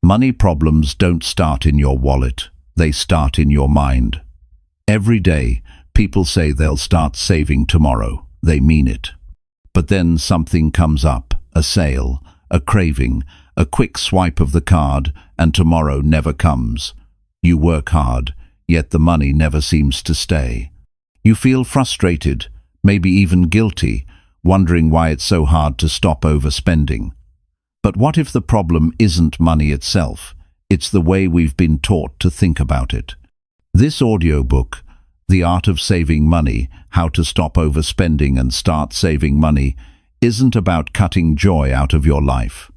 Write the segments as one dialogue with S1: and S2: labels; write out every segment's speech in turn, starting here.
S1: Money problems don't start in your wallet, they start in your mind. Every day, people say they'll start saving tomorrow. They mean it. But then something comes up, a sale, a craving, a quick swipe of the card, and tomorrow never comes. You work hard, yet the money never seems to stay. You feel frustrated, maybe even guilty, wondering why it's so hard to stop overspending. But what if the problem isn't money itself? It's the way we've been taught to think about it. This audiobook, The Art of Saving Money, How to Stop Overspending and Start Saving Money, isn't about cutting joy out of your life.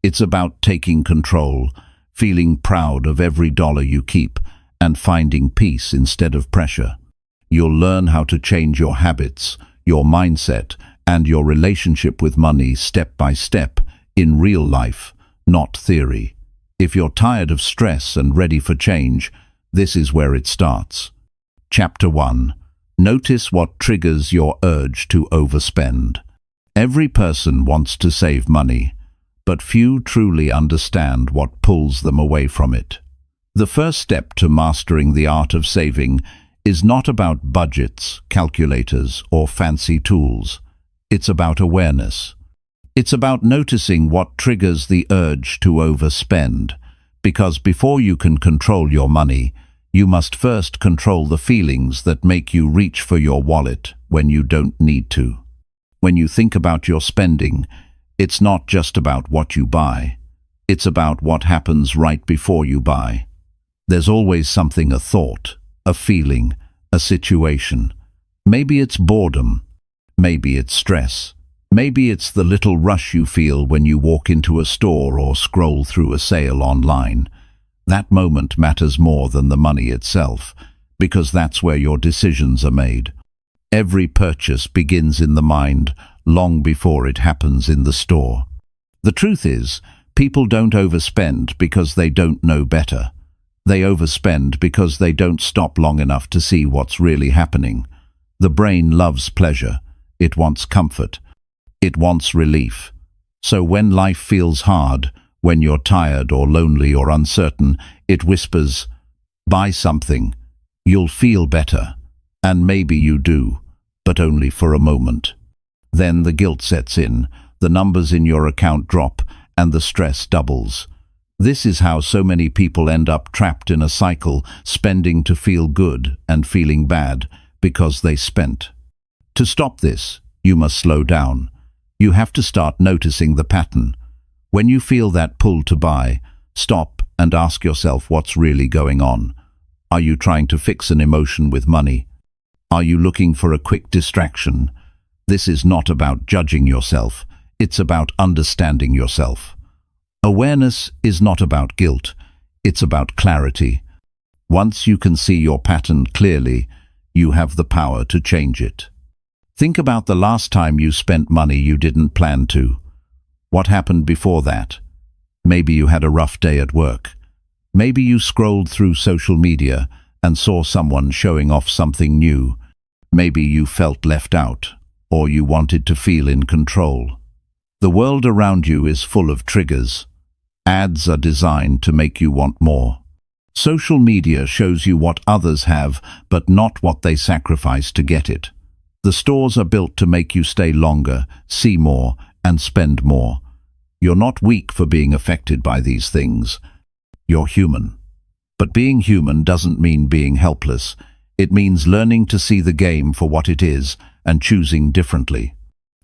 S1: It's about taking control, feeling proud of every dollar you keep, and finding peace instead of pressure. You'll learn how to change your habits, your mindset, and your relationship with money step by step in real life, not theory. If you're tired of stress and ready for change, this is where it starts. Chapter 1. Notice what triggers your urge to overspend. Every person wants to save money, but few truly understand what pulls them away from it. The first step to mastering the art of saving is not about budgets, calculators, or fancy tools. It's about awareness. It's about noticing what triggers the urge to overspend, because before you can control your money, you must first control the feelings that make you reach for your wallet when you don't need to. When you think about your spending, it's not just about what you buy. It's about what happens right before you buy. There's always something, a thought, a feeling, a situation. Maybe it's boredom. Maybe it's stress. Maybe it's the little rush you feel when you walk into a store or scroll through a sale online. That moment matters more than the money itself, because that's where your decisions are made. Every purchase begins in the mind long before it happens in the store. The truth is, people don't overspend because they don't know better. They overspend because they don't stop long enough to see what's really happening. The brain loves pleasure. It wants comfort. It wants relief. So when life feels hard, when you're tired or lonely or uncertain, it whispers, "Buy something. You'll feel better." And maybe you do, but only for a moment. Then the guilt sets in, the numbers in your account drop, and the stress doubles. This is how so many people end up trapped in a cycle, spending to feel good and feeling bad because they spent. To stop this, you must slow down. You have to start noticing the pattern. When you feel that pull to buy, stop and ask yourself what's really going on. Are you trying to fix an emotion with money? Are you looking for a quick distraction? This is not about judging yourself. It's about understanding yourself. Awareness is not about guilt. It's about clarity. Once you can see your pattern clearly, you have the power to change it. Think about the last time you spent money you didn't plan to. What happened before that? Maybe you had a rough day at work. Maybe you scrolled through social media and saw someone showing off something new. Maybe you felt left out, or you wanted to feel in control. The world around you is full of triggers. Ads are designed to make you want more. Social media shows you what others have, but not what they sacrifice to get it. The stores are built to make you stay longer, see more, and spend more. You're not weak for being affected by these things. You're human. But being human doesn't mean being helpless. It means learning to see the game for what it is and choosing differently.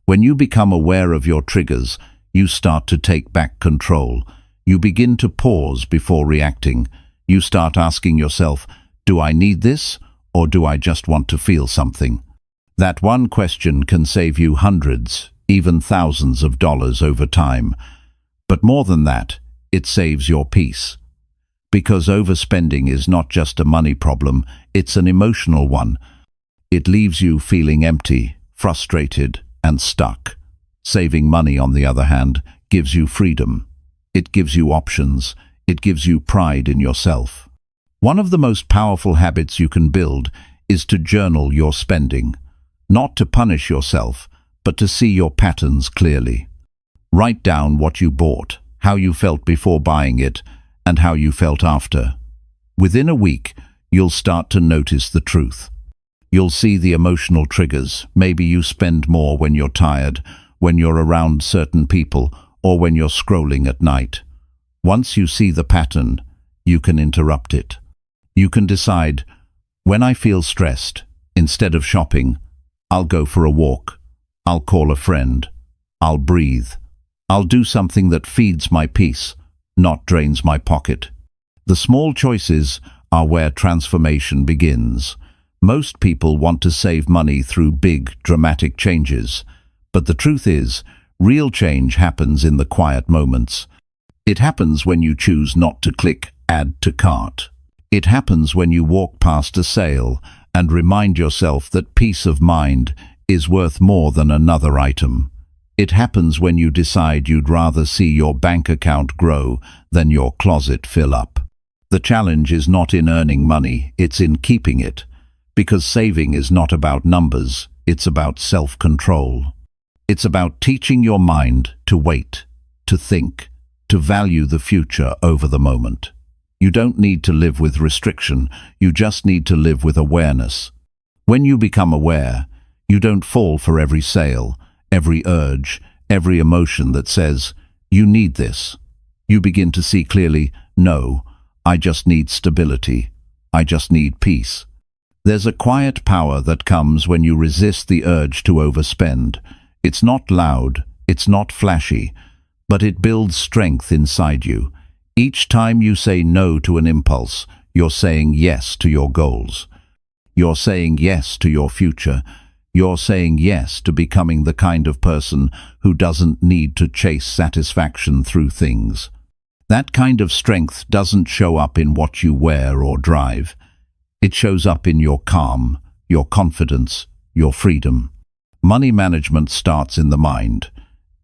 S1: When you become aware of your triggers, you start to take back control. You begin to pause before reacting. You start asking yourself, do I need this, or do I just want to feel something? That one question can save you hundreds, even thousands of dollars over time. But more than that, it saves your peace. Because overspending is not just a money problem, it's an emotional one. It leaves you feeling empty, frustrated, and stuck. Saving money, on the other hand, gives you freedom. It gives you options. It gives you pride in yourself. One of the most powerful habits you can build is to journal your spending. Not to punish yourself, but to see your patterns clearly. Write down what you bought, how you felt before buying it, and how you felt after. Within a week, you'll start to notice the truth. You'll see the emotional triggers. Maybe you spend more when you're tired, when you're around certain people, or when you're scrolling at night. Once you see the pattern, you can interrupt it. You can decide, when I feel stressed, instead of shopping, I'll go for a walk. I'll call a friend. I'll breathe. I'll do something that feeds my peace, not drains my pocket. The small choices are where transformation begins. Most people want to save money through big, dramatic changes. But the truth is, real change happens in the quiet moments. It happens when you choose not to click Add to Cart. It happens when you walk past a sale and remind yourself that peace of mind is worth more than another item. It happens when you decide you'd rather see your bank account grow than your closet fill up. The challenge is not in earning money, it's in keeping it. Because saving is not about numbers, it's about self-control. It's about teaching your mind to wait, to think, to value the future over the moment. You don't need to live with restriction, you just need to live with awareness. When you become aware, you don't fall for every sale, every urge, every emotion that says, you need this. You begin to see clearly, no, I just need stability. I just need peace. There's a quiet power that comes when you resist the urge to overspend. It's not loud, it's not flashy, but it builds strength inside you. Each time you say no to an impulse, you're saying yes to your goals. You're saying yes to your future. You're saying yes to becoming the kind of person who doesn't need to chase satisfaction through things. That kind of strength doesn't show up in what you wear or drive. It shows up in your calm, your confidence, your freedom. Money management starts in the mind.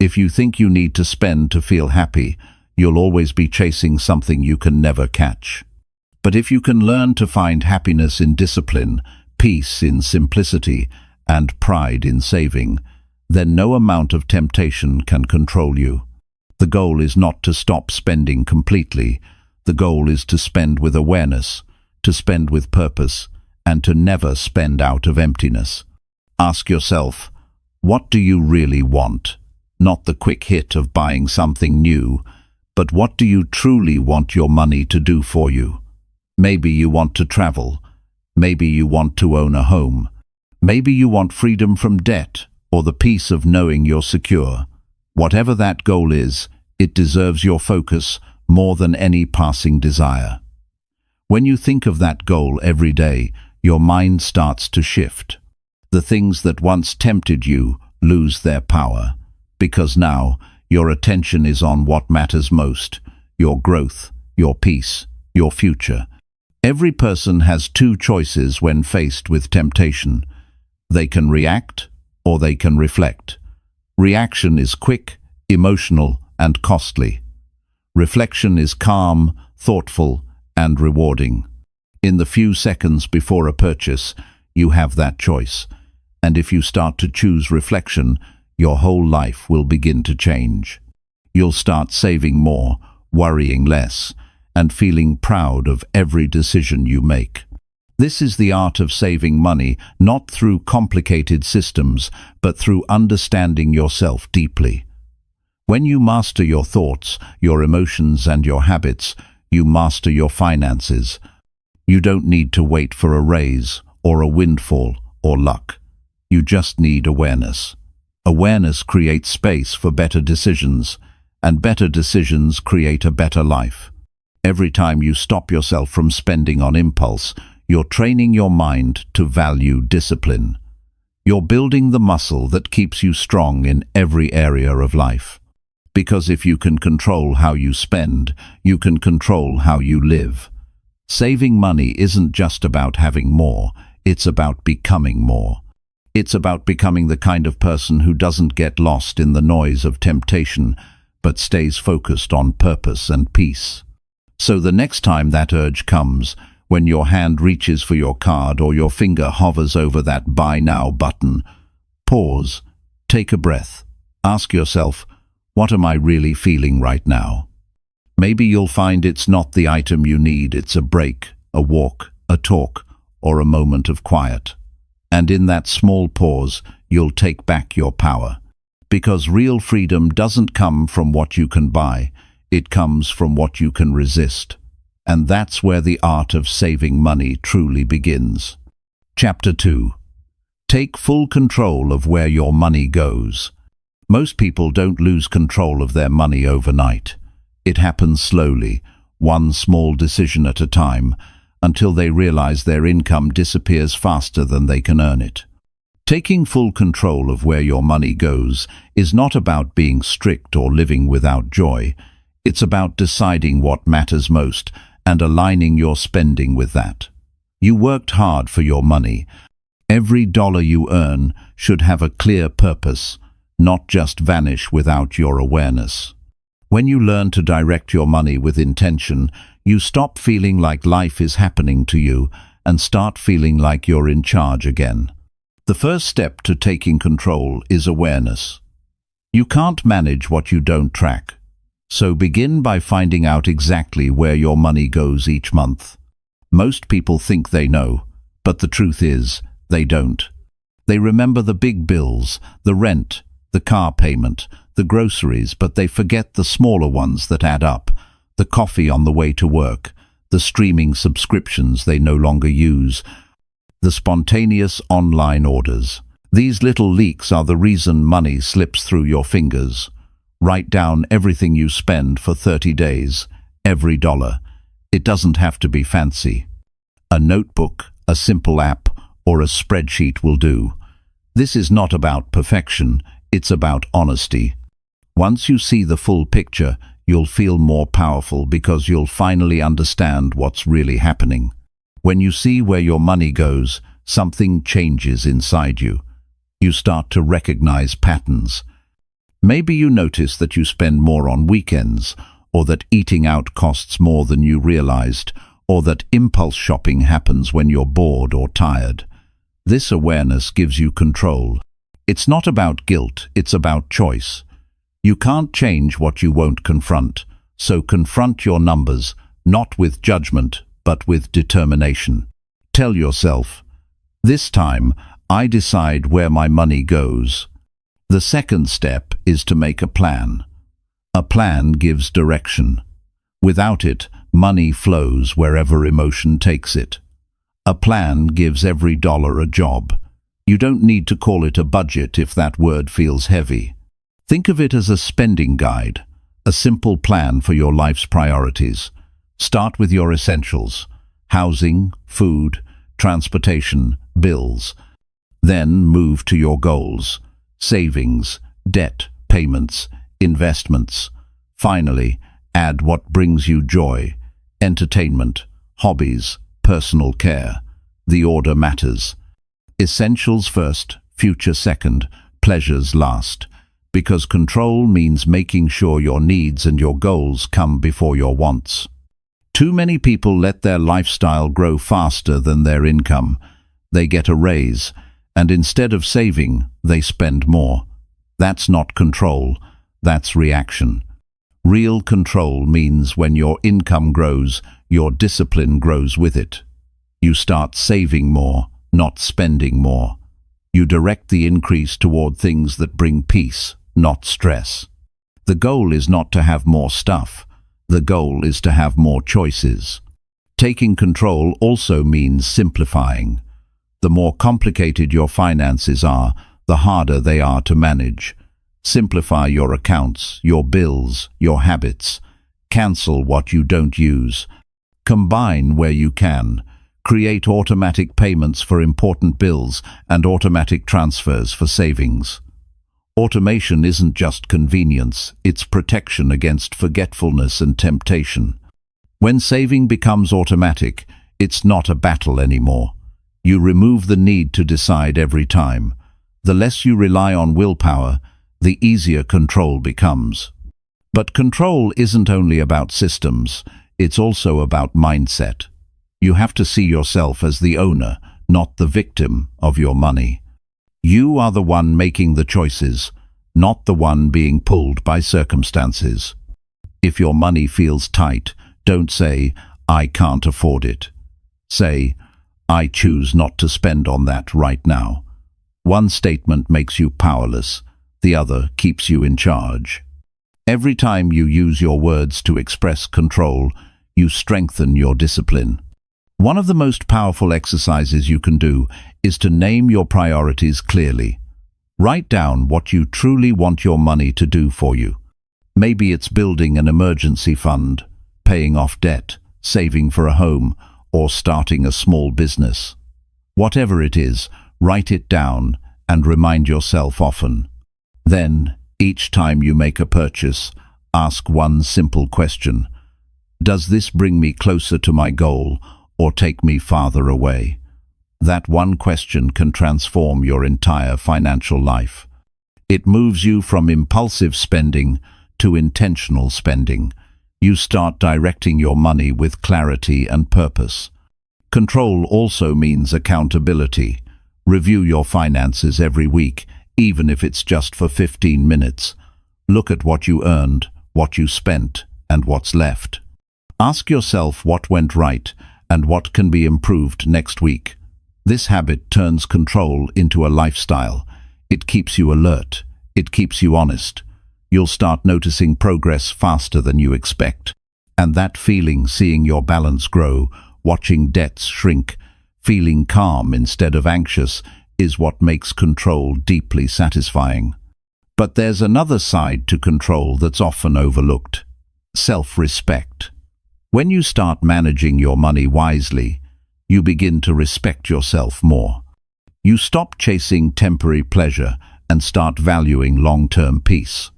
S1: If you think you need to spend to feel happy, you'll always be chasing something you can never catch. But if you can learn to find happiness in discipline, peace in simplicity, and pride in saving, then no amount of temptation can control you. The goal is not to stop spending completely. The goal is to spend with awareness, to spend with purpose, and to never spend out of emptiness. Ask yourself, what do you really want? Not the quick hit of buying something new, but what do you truly want your money to do for you? Maybe you want to travel. Maybe you want to own a home. Maybe you want freedom from debt or the peace of knowing you're secure. Whatever that goal is, it deserves your focus more than any passing desire. When you think of that goal every day, your mind starts to shift. The things that once tempted you lose their power, because now your attention is on what matters most, your growth, your peace, your future. Every person has two choices when faced with temptation. They can react or they can reflect. Reaction is quick, emotional, and costly. Reflection is calm, thoughtful, and rewarding. In the few seconds before a purchase, you have that choice. And if you start to choose reflection, your whole life will begin to change. You'll start saving more, worrying less, and feeling proud of every decision you make. This is the art of saving money, not through complicated systems, but through understanding yourself deeply. When you master your thoughts, your emotions, and your habits, you master your finances. You don't need to wait for a raise, or a windfall, or luck. You just need awareness. Awareness creates space for better decisions, and better decisions create a better life. Every time you stop yourself from spending on impulse, you're training your mind to value discipline. You're building the muscle that keeps you strong in every area of life. Because if you can control how you spend, you can control how you live. Saving money isn't just about having more, it's about becoming more. It's about becoming the kind of person who doesn't get lost in the noise of temptation, but stays focused on purpose and peace. So the next time that urge comes, when your hand reaches for your card or your finger hovers over that Buy Now button, pause, take a breath, ask yourself, what am I really feeling right now? Maybe you'll find it's not the item you need, it's a break, a walk, a talk, or a moment of quiet. And in that small pause, you'll take back your power. Because real freedom doesn't come from what you can buy, it comes from what you can resist. And that's where the art of saving money truly begins. Chapter 2. Take full control of where your money goes. Most people don't lose control of their money overnight. It happens slowly, one small decision at a time, until they realize their income disappears faster than they can earn it. Taking full control of where your money goes is not about being strict or living without joy. It's about deciding what matters most and aligning your spending with that. You worked hard for your money. Every dollar you earn should have a clear purpose, not just vanish without your awareness. When you learn to direct your money with intention, you stop feeling like life is happening to you and start feeling like you're in charge again. The first step to taking control is awareness. You can't manage what you don't track. So begin by finding out exactly where your money goes each month. Most people think they know, but the truth is, they don't. They remember the big bills, the rent, the car payment, the groceries, but they forget the smaller ones that add up, the coffee on the way to work, the streaming subscriptions they no longer use, the spontaneous online orders. These little leaks are the reason money slips through your fingers. Write down everything you spend for 30 days, every dollar. It doesn't have to be fancy. A notebook, a simple app, or a spreadsheet will do. This is not about perfection, it's about honesty. Once you see the full picture, you'll feel more powerful because you'll finally understand what's really happening. When you see where your money goes, something changes inside you. You start to recognize patterns. Maybe you notice that you spend more on weekends, or that eating out costs more than you realized, or that impulse shopping happens when you're bored or tired. This awareness gives you control. It's not about guilt, it's about choice. You can't change what you won't confront, so confront your numbers, not with judgment, but with determination. Tell yourself, this time, I decide where my money goes. The second step is to make a plan. A plan gives direction. Without it, money flows wherever emotion takes it. A plan gives every dollar a job. You don't need to call it a budget if that word feels heavy. Think of it as a spending guide, a simple plan for your life's priorities. Start with your essentials: housing, food, transportation, bills. Then move to your goals: savings, debt, payments, investments. Finally, add what brings you joy: entertainment, hobbies, personal care. The order matters. Essentials first, future second, pleasures last. Because control means making sure your needs and your goals come before your wants. Too many people let their lifestyle grow faster than their income. They get a raise, and instead of saving, they spend more. That's not control, that's reaction. Real control means when your income grows, your discipline grows with it. You start saving more, not spending more. You direct the increase toward things that bring peace, not stress. The goal is not to have more stuff. The goal is to have more choices. Taking control also means simplifying. The more complicated your finances are, the harder they are to manage. Simplify your accounts, your bills, your habits. Cancel what you don't use. Combine where you can. Create automatic payments for important bills and automatic transfers for savings. Automation isn't just convenience, it's protection against forgetfulness and temptation. When saving becomes automatic, it's not a battle anymore. You remove the need to decide every time. The less you rely on willpower, the easier control becomes. But control isn't only about systems, it's also about mindset. You have to see yourself as the owner, not the victim of your money. You are the one making the choices, not the one being pulled by circumstances. If your money feels tight, don't say, "I can't afford it." Say, "I choose not to spend on that right now." One statement makes you powerless, the other keeps you in charge. Every time you use your words to express control, you strengthen your discipline. One of the most powerful exercises you can do is to name your priorities clearly. Write down what you truly want your money to do for you. Maybe it's building an emergency fund, paying off debt, saving for a home, or starting a small business. Whatever it is, write it down and remind yourself often. Then, each time you make a purchase, ask one simple question. Does this bring me closer to my goal or take me farther away? That one question can transform your entire financial life. It moves you from impulsive spending to intentional spending. You start directing your money with clarity and purpose. Control also means accountability. Review your finances every week, even if it's just for 15 minutes. Look at what you earned, what you spent, and what's left. Ask yourself what went right and what can be improved next week. This habit turns control into a lifestyle. It keeps you alert. It keeps you honest. You'll start noticing progress faster than you expect. And that feeling, seeing your balance grow, watching debts shrink, feeling calm instead of anxious, is what makes control deeply satisfying. But there's another side to control that's often overlooked: self-respect. When you start managing your money wisely, you begin to respect yourself more. You stop chasing temporary pleasure and start valuing long-term peace.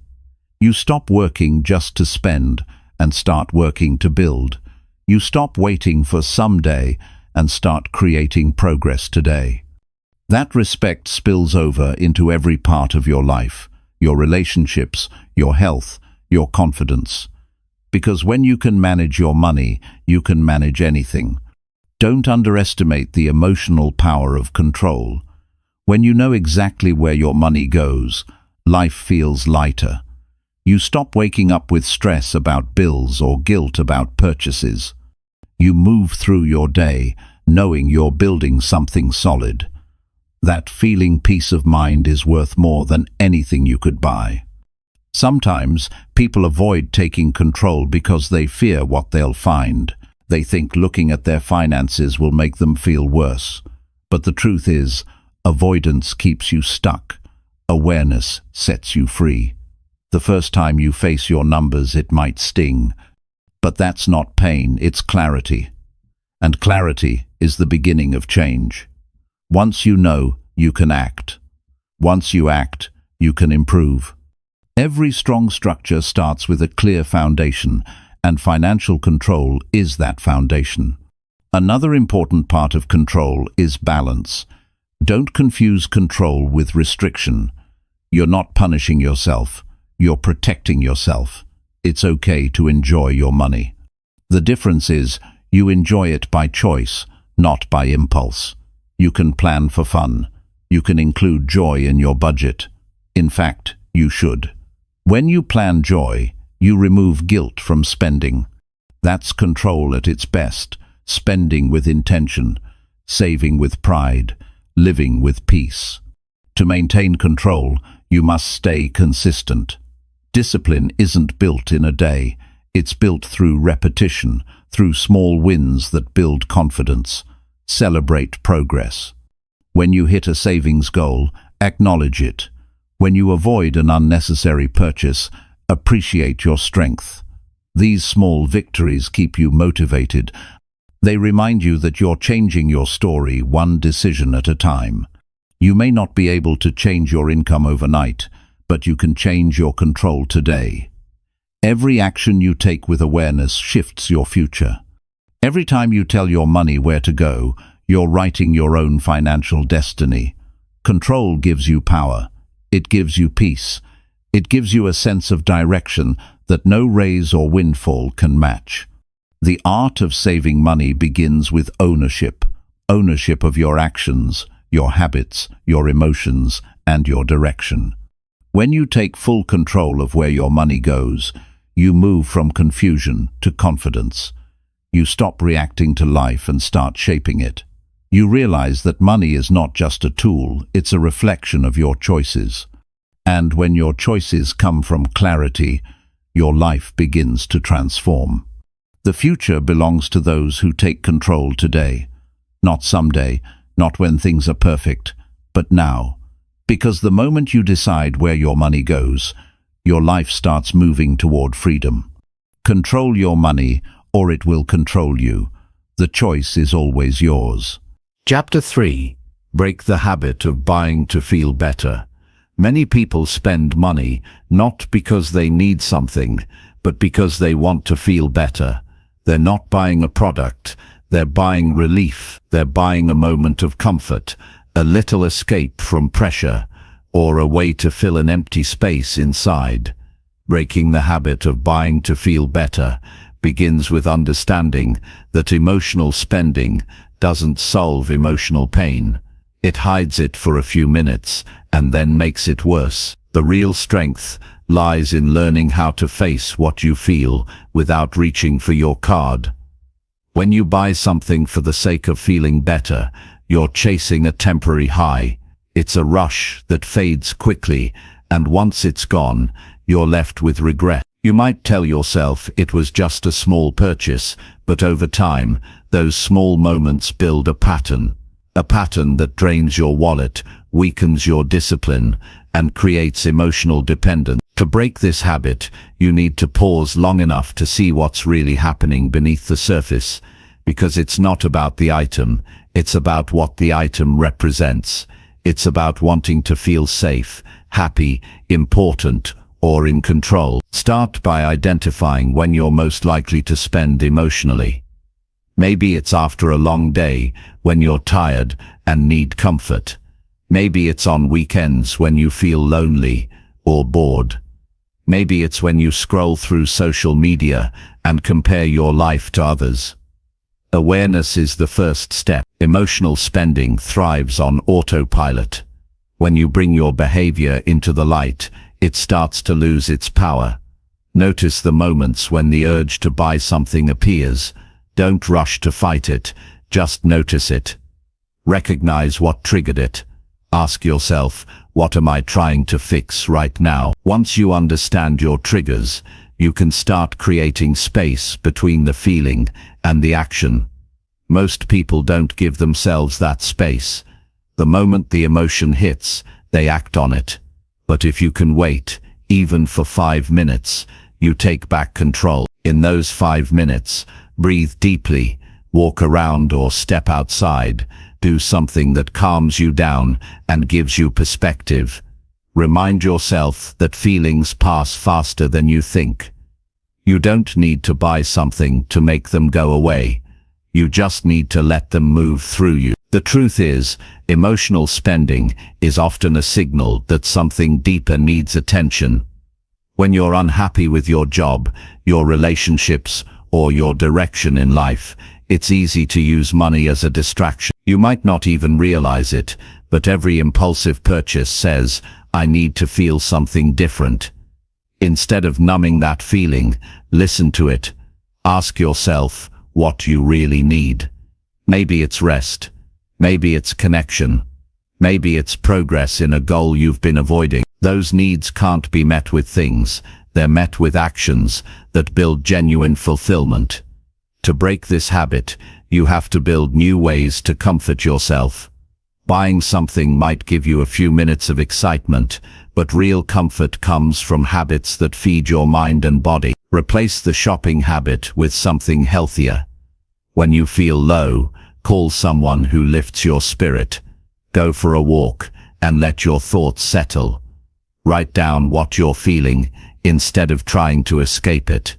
S1: You stop working just to spend and start working to build. You stop waiting for someday and start creating progress today. That respect spills over into every part of your life, your relationships, your health, your confidence. Because when you can manage your money, you can manage anything. Don't underestimate the emotional power of control. When you know exactly where your money goes, life feels lighter. You stop waking up with stress about bills or guilt about purchases. You move through your day knowing you're building something solid. That feeling peace of mind is worth more than anything you could buy. Sometimes people avoid taking control because they fear what they'll find. They think looking at their finances will make them feel worse. But the truth is, avoidance keeps you stuck. Awareness sets you free. The first time you face your numbers, it might sting. But that's not pain, it's clarity. And clarity is the beginning of change. Once you know, you can act. Once you act, you can improve. Every strong structure starts with a clear foundation, and financial control is that foundation. Another important part of control is balance. Don't confuse control with restriction. You're not punishing yourself. You're protecting yourself. It's okay to enjoy your money. The difference is you enjoy it by choice, not by impulse. You can plan for fun. You can include joy in your budget. In fact, you should. When you plan joy, you remove guilt from spending. That's control at its best, spending with intention, saving with pride, living with peace. To maintain control, you must stay consistent. Discipline isn't built in a day. It's built through repetition, through small wins that build confidence. Celebrate progress. When you hit a savings goal, acknowledge it. When you avoid an unnecessary purchase, appreciate your strength. These small victories keep you motivated. They remind you that you're changing your story one decision at a time. You may not be able to change your income overnight, but you can change your control today. Every action you take with awareness shifts your future. Every time you tell your money where to go, you're writing your own financial destiny. Control gives you power. It gives you peace. It gives you a sense of direction that no raise or windfall can match. The art of saving money begins with ownership. Ownership of your actions, your habits, your emotions, and your direction. When you take full control of where your money goes, you move from confusion to confidence. You stop reacting to life and start shaping it. You realize that money is not just a tool, it's a reflection of your choices. And when your choices come from clarity, your life begins to transform. The future belongs to those who take control today. Not someday, not when things are perfect, but now. Because the moment you decide where your money goes, your life starts moving toward freedom. Control your money, or it will control you. The choice is always yours.
S2: Chapter 3. Break the habit of buying to feel better. Many people spend money not because they need something, but because they want to feel better. They're not buying a product, they're buying relief, they're buying a moment of comfort, a little escape from pressure, or a way to fill an empty space inside. Breaking the habit of buying to feel better begins with understanding that emotional spending doesn't solve emotional pain. It hides it for a few minutes and then makes it worse. The real strength lies in learning how to face what you feel without reaching for your card. When you buy something for the sake of feeling better, you're chasing a temporary high. It's a rush that fades quickly, and once it's gone, you're left with regret. You might tell yourself it was just a small purchase, but over time, those small moments build a pattern that drains your wallet, weakens your discipline, and creates emotional dependence. To break this habit, you need to pause long enough to see what's really happening beneath the surface, because it's not about the item, it's about what the item represents. It's about wanting to feel safe, happy, important, or in control. Start by identifying when you're most likely to spend emotionally. Maybe it's after a long day, when you're tired and need comfort. Maybe it's on weekends when you feel lonely or bored. Maybe it's when you scroll through social media and compare your life to others. Awareness is the first step. Emotional spending thrives on autopilot. When you bring your behavior into the light, it starts to lose its power. Notice the moments when the urge to buy something appears. Don't rush to fight it, just notice it. Recognize what triggered it. Ask yourself, what am I trying to fix right now? Once you understand your triggers, you can start creating space between the feeling and the action. Most people don't give themselves that space. The moment the emotion hits, they act on it. But if you can wait, even for 5 minutes, you take back control. In those 5 minutes, breathe deeply, walk around or step outside, do something that calms you down and gives you perspective. Remind yourself that feelings pass faster than you think. You don't need to buy something to make them go away. You just need to let them move through you. The truth is, emotional spending is often a signal that something deeper needs attention. When you're unhappy with your job, your relationships, or your direction in life, it's easy to use money as a distraction. You might not even realize it, but every impulsive purchase says, I need to feel something different. Instead of numbing that feeling, listen to it. Ask yourself what you really need. Maybe it's rest. Maybe it's connection. Maybe it's progress in a goal you've been avoiding. Those needs can't be met with things. They're met with actions that build genuine fulfillment. To break this habit, you have to build new ways to comfort yourself. Buying something might give you a few minutes of excitement, but real comfort comes from habits that feed your mind and body. Replace the shopping habit with something healthier. When you feel low, call someone who lifts your spirit. Go for a walk and let your thoughts settle. Write down what you're feeling instead of trying to escape it.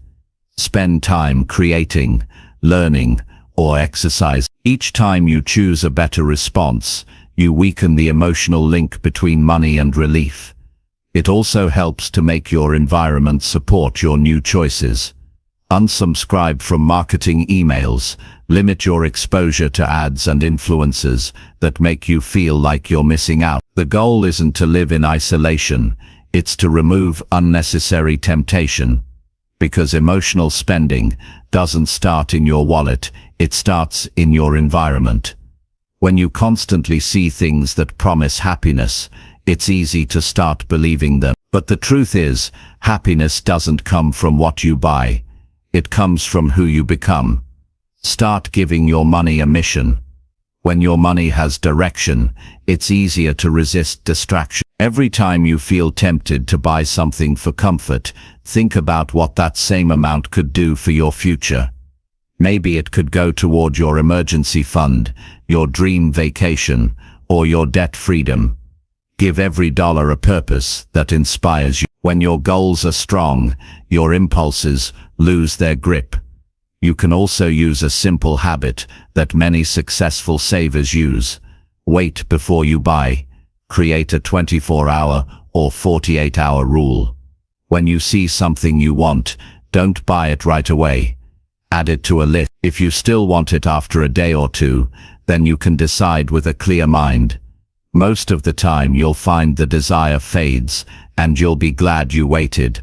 S2: Spend time creating, learning, or exercise. Each time you choose a better response, you weaken the emotional link between money and relief. It also helps to make your environment support your new choices. Unsubscribe from marketing emails. Limit your exposure to ads and influencers that make you feel like you're missing out. The goal isn't to live in isolation, it's to remove unnecessary temptation. Because emotional spending doesn't start in your wallet, it starts in your environment. When you constantly see things that promise happiness, it's easy to start believing them. But the truth is, happiness doesn't come from what you buy. It comes from who you become. Start giving your money a mission. When your money has direction, it's easier to resist distraction. Every time you feel tempted to buy something for comfort, think about what that same amount could do for your future. Maybe it could go toward your emergency fund, your dream vacation, or your debt freedom. Give every dollar a purpose that inspires you. When your goals are strong, your impulses lose their grip. You can also use a simple habit that many successful savers use. Wait before you buy. Create a 24-hour or 48-hour rule. When you see something you want, don't buy it right away. Add it to a list. If you still want it after a day or two, then you can decide with a clear mind. Most of the time you'll find the desire fades, and you'll be glad you waited.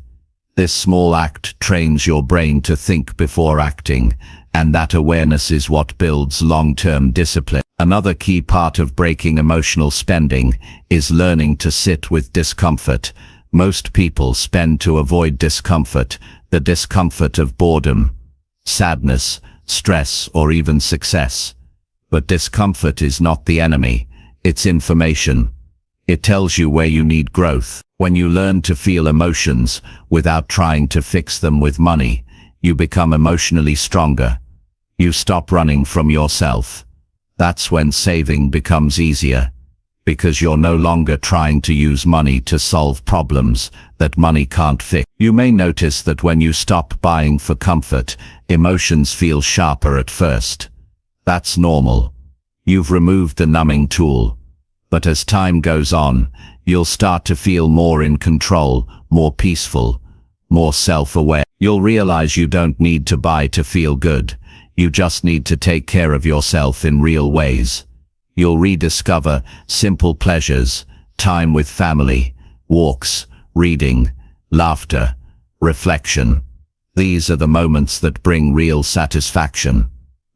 S2: This small act trains your brain to think before acting, and that awareness is what builds long-term discipline. Another key part of breaking emotional spending is learning to sit with discomfort. Most people spend to avoid discomfort, the discomfort of boredom, sadness, stress, or even success. But discomfort is not the enemy, it's information. It tells you where you need growth. When you learn to feel emotions without trying to fix them with money, you become emotionally stronger. You stop running from yourself. That's when saving becomes easier, because you're no longer trying to use money to solve problems that money can't fix. You may notice that when you stop buying for comfort, emotions feel sharper at first. That's normal. You've removed the numbing tool. But as time goes on, you'll start to feel more in control, more peaceful, more self-aware. You'll realize you don't need to buy to feel good. You just need to take care of yourself in real ways. You'll rediscover simple pleasures, time with family, walks, reading, laughter, reflection. These are the moments that bring real satisfaction,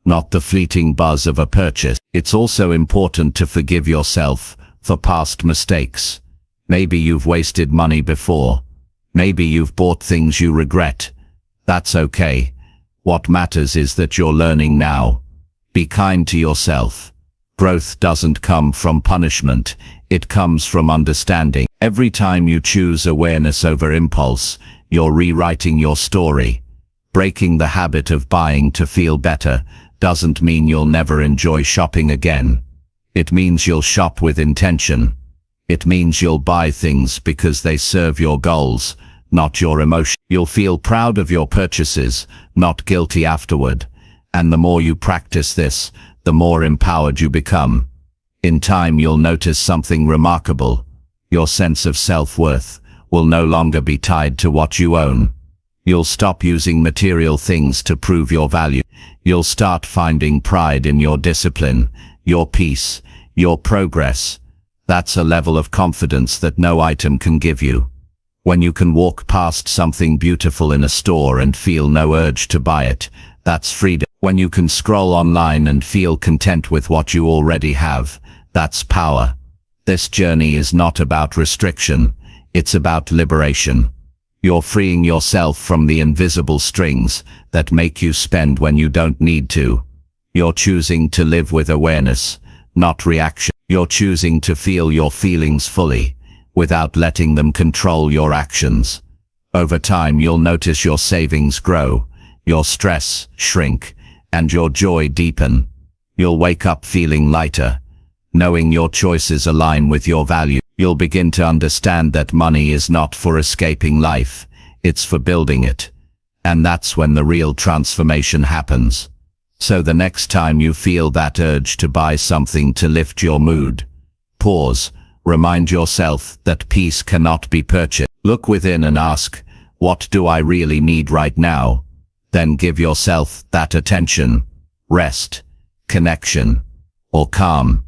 S2: not the fleeting buzz of a purchase. It's also important to forgive yourself for past mistakes. Maybe you've wasted money before. Maybe you've bought things you regret. That's okay. What matters is that you're learning now. Be kind to yourself. Growth doesn't come from punishment, it comes from understanding. Every time you choose awareness over impulse, you're rewriting your story. Breaking the habit of buying to feel better doesn't mean you'll never enjoy shopping again. It means you'll shop with intention. It means you'll buy things because they serve your goals, not your emotion. You'll feel proud of your purchases, not guilty afterward. And the more you practice this, the more empowered you become. In time you'll notice something remarkable. Your sense of self-worth will no longer be tied to what you own. You'll stop using material things to prove your value. You'll start finding pride in your discipline, your peace, your progress. That's a level of confidence that no item can give you. When you can walk past something beautiful in a store and feel no urge to buy it, that's freedom. When you can scroll online and feel content with what you already have, that's power. This journey is not about restriction, it's about liberation. You're freeing yourself from the invisible strings that make you spend when you don't need to. You're choosing to live with awareness, not reaction. You're choosing to feel your feelings fully, without letting them control your actions. Over time you'll notice your savings grow, your stress shrink, and your joy deepen. You'll wake up feeling lighter, knowing your choices align with your value. You'll begin to understand that money is not for escaping life, it's for building it. And that's when the real transformation happens. So the next time you feel that urge to buy something to lift your mood, pause. Remind yourself that peace cannot be purchased. Look within and ask, what do I really need right now? Then give yourself that attention, rest, connection, or calm.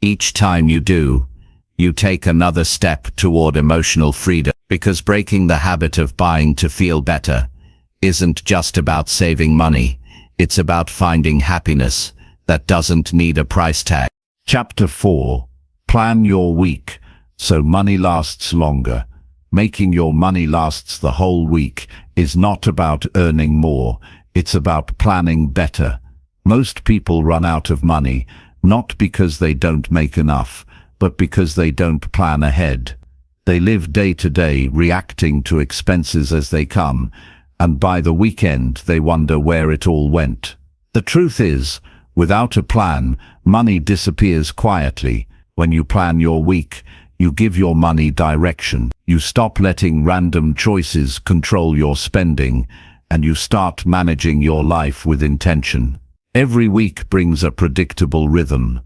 S2: Each time you do, you take another step toward emotional freedom, because breaking the habit of buying to feel better isn't just about saving money. It's about finding happiness that doesn't need a price tag. Chapter 4. Plan your week so money lasts longer. Making your money lasts the whole week is not about earning more. It's about planning better. Most people run out of money, not because they don't make enough, but because they don't plan ahead. They live day to day, reacting to expenses as they come, and by the weekend they wonder where it all went. The truth is, without a plan, money disappears quietly. When you plan your week, you give your money direction. You stop letting random choices control your spending, and you start managing your life with intention. Every week brings a predictable rhythm.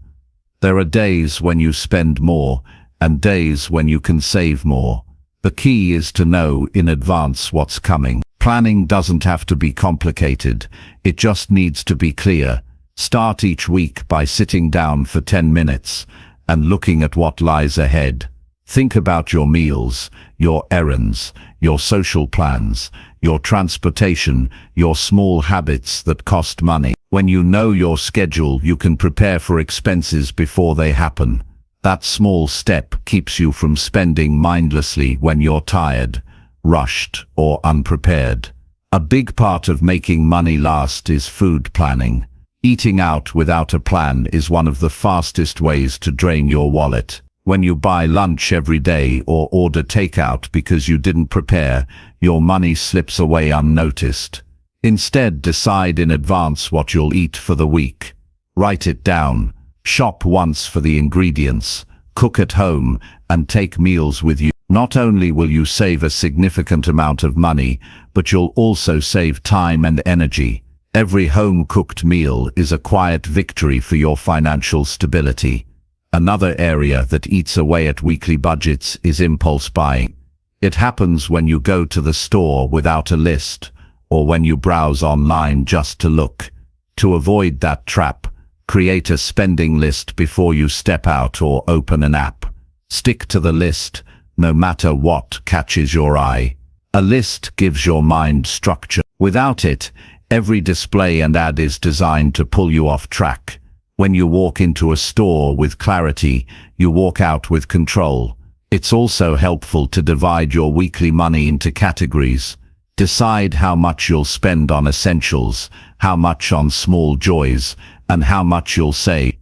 S2: There are days when you spend more, and days when you can save more. The key is to know in advance what's coming. Planning doesn't have to be complicated. It just needs to be clear. Start each week by sitting down for 10 minutes and looking at what lies ahead. Think about your meals, your errands, your social plans, your transportation, your small habits that cost money. When you know your schedule, you can prepare for expenses before they happen. That small step keeps you from spending mindlessly when you're tired, rushed, or unprepared. A big part of making money last is food planning. Eating out without a plan is one of the fastest ways to drain your wallet. When you buy lunch every day or order takeout because you didn't prepare, your money slips away unnoticed. Instead, decide in advance what you'll eat for the week. Write it down. Shop once for the ingredients. Cook at home and take meals with you. Not only will you save a significant amount of money, but you'll also save time and energy. Every home-cooked meal is a quiet victory for your financial stability. Another area that eats away at weekly budgets is impulse buying. It happens when you go to the store without a list, or when you browse online just to look. To avoid that trap, create a spending list before you step out or open an app. Stick to the list, no matter what catches your eye. A list gives your mind structure. Without it, every display and ad is designed to pull you off track. When you walk into a store with clarity, you walk out with control. It's also helpful to divide your weekly money into categories. Decide how much you'll spend on essentials, how much on small joys, and how much you'll save.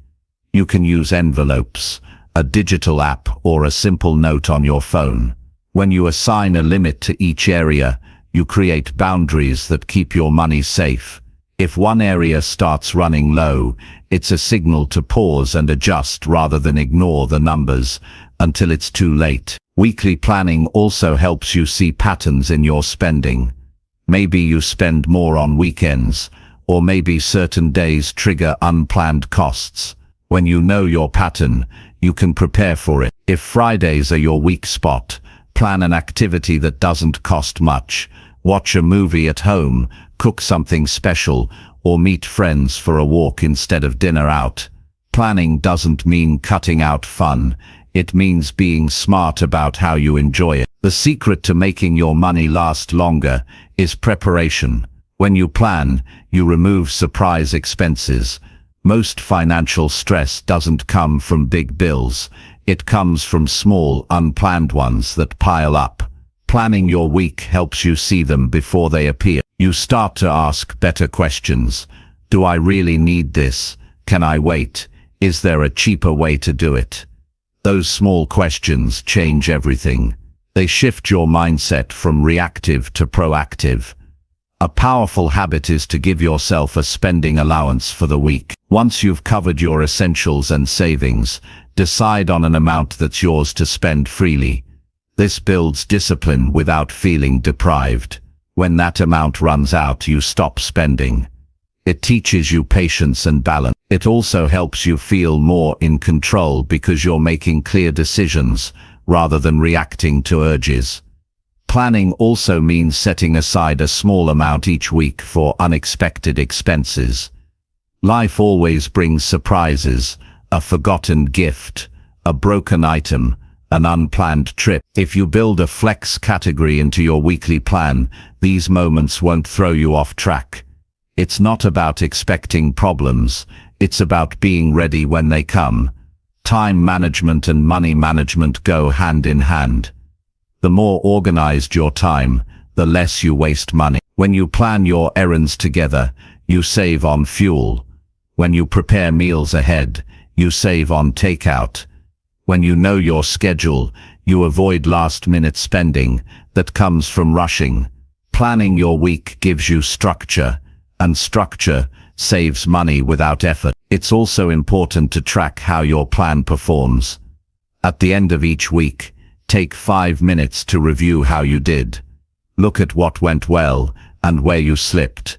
S2: You can use envelopes, a digital app, or a simple note on your phone. When you assign a limit to each area, you create boundaries that keep your money safe. If one area starts running low, it's a signal to pause and adjust rather than ignore the numbers until it's too late. Weekly planning also helps you see patterns in your spending. Maybe you spend more on weekends, or maybe certain days trigger unplanned costs. When you know your pattern, you can prepare for it. If Fridays are your weak spot, plan an activity that doesn't cost much. Watch a movie at home, cook something special, or meet friends for a walk instead of dinner out. Planning doesn't mean cutting out fun. It means being smart about how you enjoy it. The secret to making your money last longer is preparation. When you plan, you remove surprise expenses. Most financial stress doesn't come from big bills. It comes from small, unplanned ones that pile up. Planning your week helps you see them before they appear. You start to ask better questions. Do I really need this? Can I wait? Is there a cheaper way to do it? Those small questions change everything. They shift your mindset from reactive to proactive. A powerful habit is to give yourself a spending allowance for the week. Once you've covered your essentials and savings, decide on an amount that's yours to spend freely. This builds discipline without feeling deprived. When that amount runs out, you stop spending. It teaches you patience and balance. It also helps you feel more in control because you're making clear decisions rather than reacting to urges. Planning also means setting aside a small amount each week for unexpected expenses. Life always brings surprises, a forgotten gift, a broken item, an unplanned trip. If you build a flex category into your weekly plan, these moments won't throw you off track. It's not about expecting problems, it's about being ready when they come. Time management and money management go hand in hand. The more organized your time, the less you waste money. When you plan your errands together, you save on fuel. When you prepare meals ahead, you save on takeout. When you know your schedule, you avoid last-minute spending that comes from rushing. Planning your week gives you structure, and structure saves money without effort. It's also important to track how your plan performs. At the end of each week, take 5 minutes to review how you did. Look at what went well and where you slipped.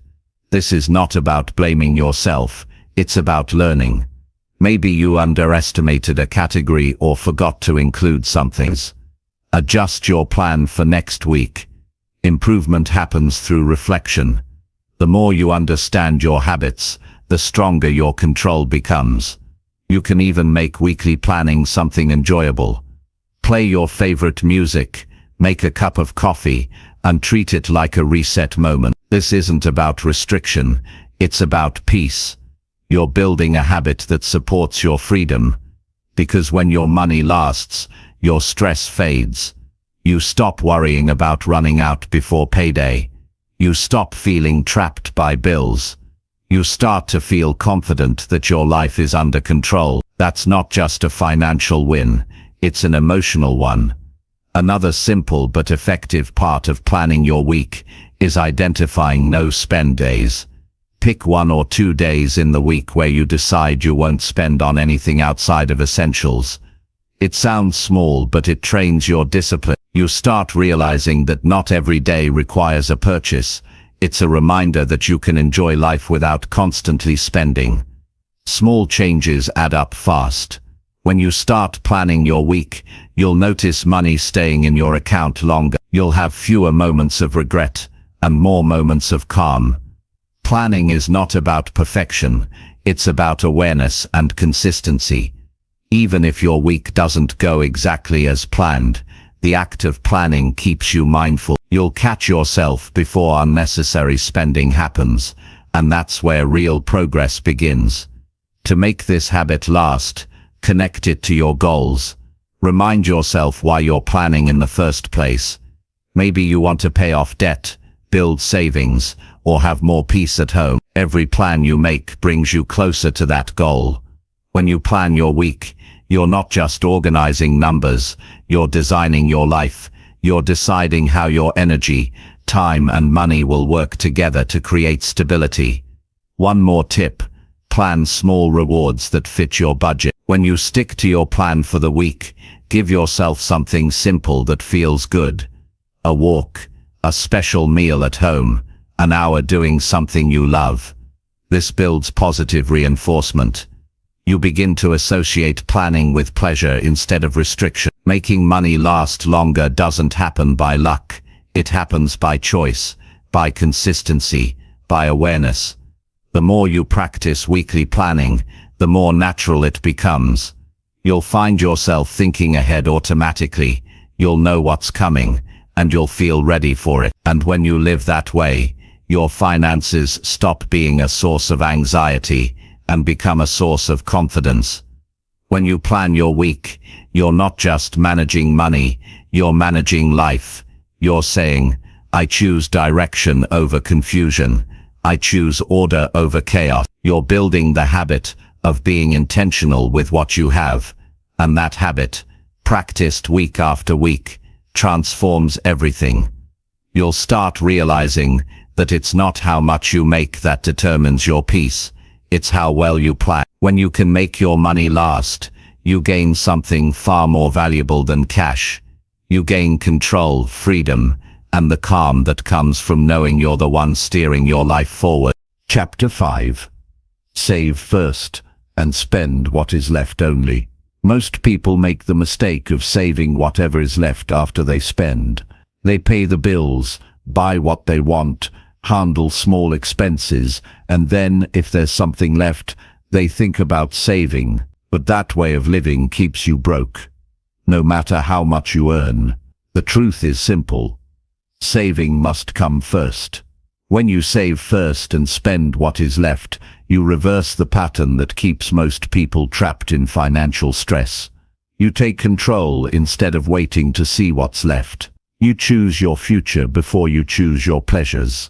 S2: This is not about blaming yourself, it's about learning. Maybe you underestimated a category or forgot to include something. Adjust your plan for next week. Improvement happens through reflection. The more you understand your habits, the stronger your control becomes. You can even make weekly planning something enjoyable. Play your favorite music, make a cup of coffee, and treat it like a reset moment. This isn't about restriction, it's about peace. You're building a habit that supports your freedom. Because when your money lasts, your stress fades. You stop worrying about running out before payday. You stop feeling trapped by bills. You start to feel confident that your life is under control. That's not just a financial win, it's an emotional one. Another simple but effective part of planning your week is identifying no-spend days. Pick 1 or 2 days in the week where you decide you won't spend on anything outside of essentials. It sounds small, but it trains your discipline. You start realizing that not every day requires a purchase. It's a reminder that you can enjoy life without constantly spending. Small changes add up fast. When you start planning your week, you'll notice money staying in your account longer. You'll have fewer moments of regret and more moments of calm. Planning is not about perfection, it's about awareness and consistency. Even if your week doesn't go exactly as planned, the act of planning keeps you mindful. You'll catch yourself before unnecessary spending happens, and that's where real progress begins. To make this habit last, connect it to your goals. Remind yourself why you're planning in the first place. Maybe you want to pay off debt, build savings, or have more peace at home. Every plan you make brings you closer to that goal. When you plan your week, you're not just organizing numbers, you're designing your life. You're deciding how your energy, time, and money will work together to create stability. One more tip: plan small rewards that fit your budget. When you stick to your plan for the week, give yourself something simple that feels good. A walk, a special meal at home, an hour doing something you love. This builds positive reinforcement. You begin to associate planning with pleasure instead of restriction. Making money last longer doesn't happen by luck. It happens by choice, by consistency, by awareness. The more you practice weekly planning, the more natural it becomes. You'll find yourself thinking ahead automatically. You'll know what's coming, and you'll feel ready for it. And when you live that way, your finances stop being a source of anxiety and become a source of confidence. When you plan your week, you're not just managing money, you're managing life. You're saying, I choose direction over confusion. I choose order over chaos. You're building the habit of being intentional with what you have. And that habit, practiced week after week, transforms everything. You'll start realizing that it's not how much you make that determines your peace. It's how well you plan. When you can make your money last, you gain something far more valuable than cash. You gain control, freedom, and the calm that comes from knowing you're the one steering your life forward.
S1: Chapter 5. Save first and spend what is left only. Most people make the mistake of saving whatever is left after they spend. They pay the bills, buy what they want, handle small expenses, and then, if there's something left, they think about saving. But that way of living keeps you broke.
S2: no matter how much you earn. The truth is simple. Saving must come first. When you save first and spend what is left, you reverse the pattern that keeps most people trapped in financial stress. You take control instead of waiting to see what's left. You choose your future before you choose your pleasures.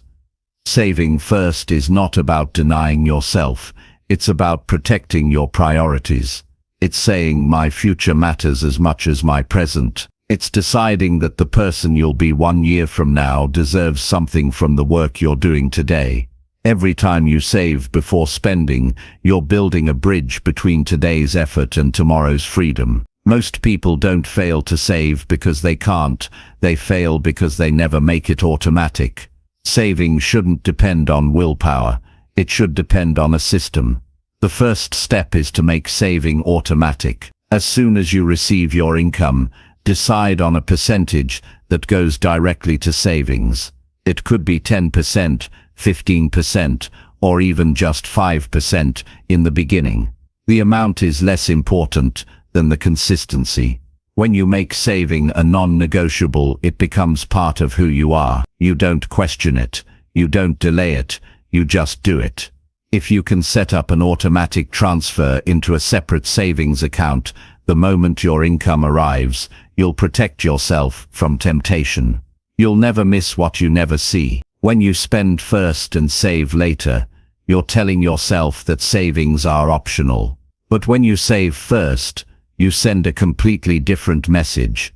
S2: Saving first is not about denying yourself. It's about protecting your priorities. It's saying my future matters as much as my present. It's deciding that the person you'll be 1 year from now deserves something from the work you're doing today. Every time you save before spending, you're building a bridge between today's effort and tomorrow's freedom. Most people don't fail to save because they can't. They fail because they never make it automatic. Saving shouldn't depend on willpower. It should depend on a system. The first step is to make saving automatic. As soon as you receive your income, decide on a percentage that goes directly to savings. It could be 10%, 15%, or even just 5% in the beginning. The amount is less important than the consistency. When you make saving a non-negotiable, it becomes part of who you are. You don't question it. You don't delay it. You just do it. If you can set up an automatic transfer into a separate savings account the moment your income arrives, you'll protect yourself from temptation. You'll never miss what you never see. When you spend first and save later, you're telling yourself that savings are optional. But when you save first, you send a completely different message.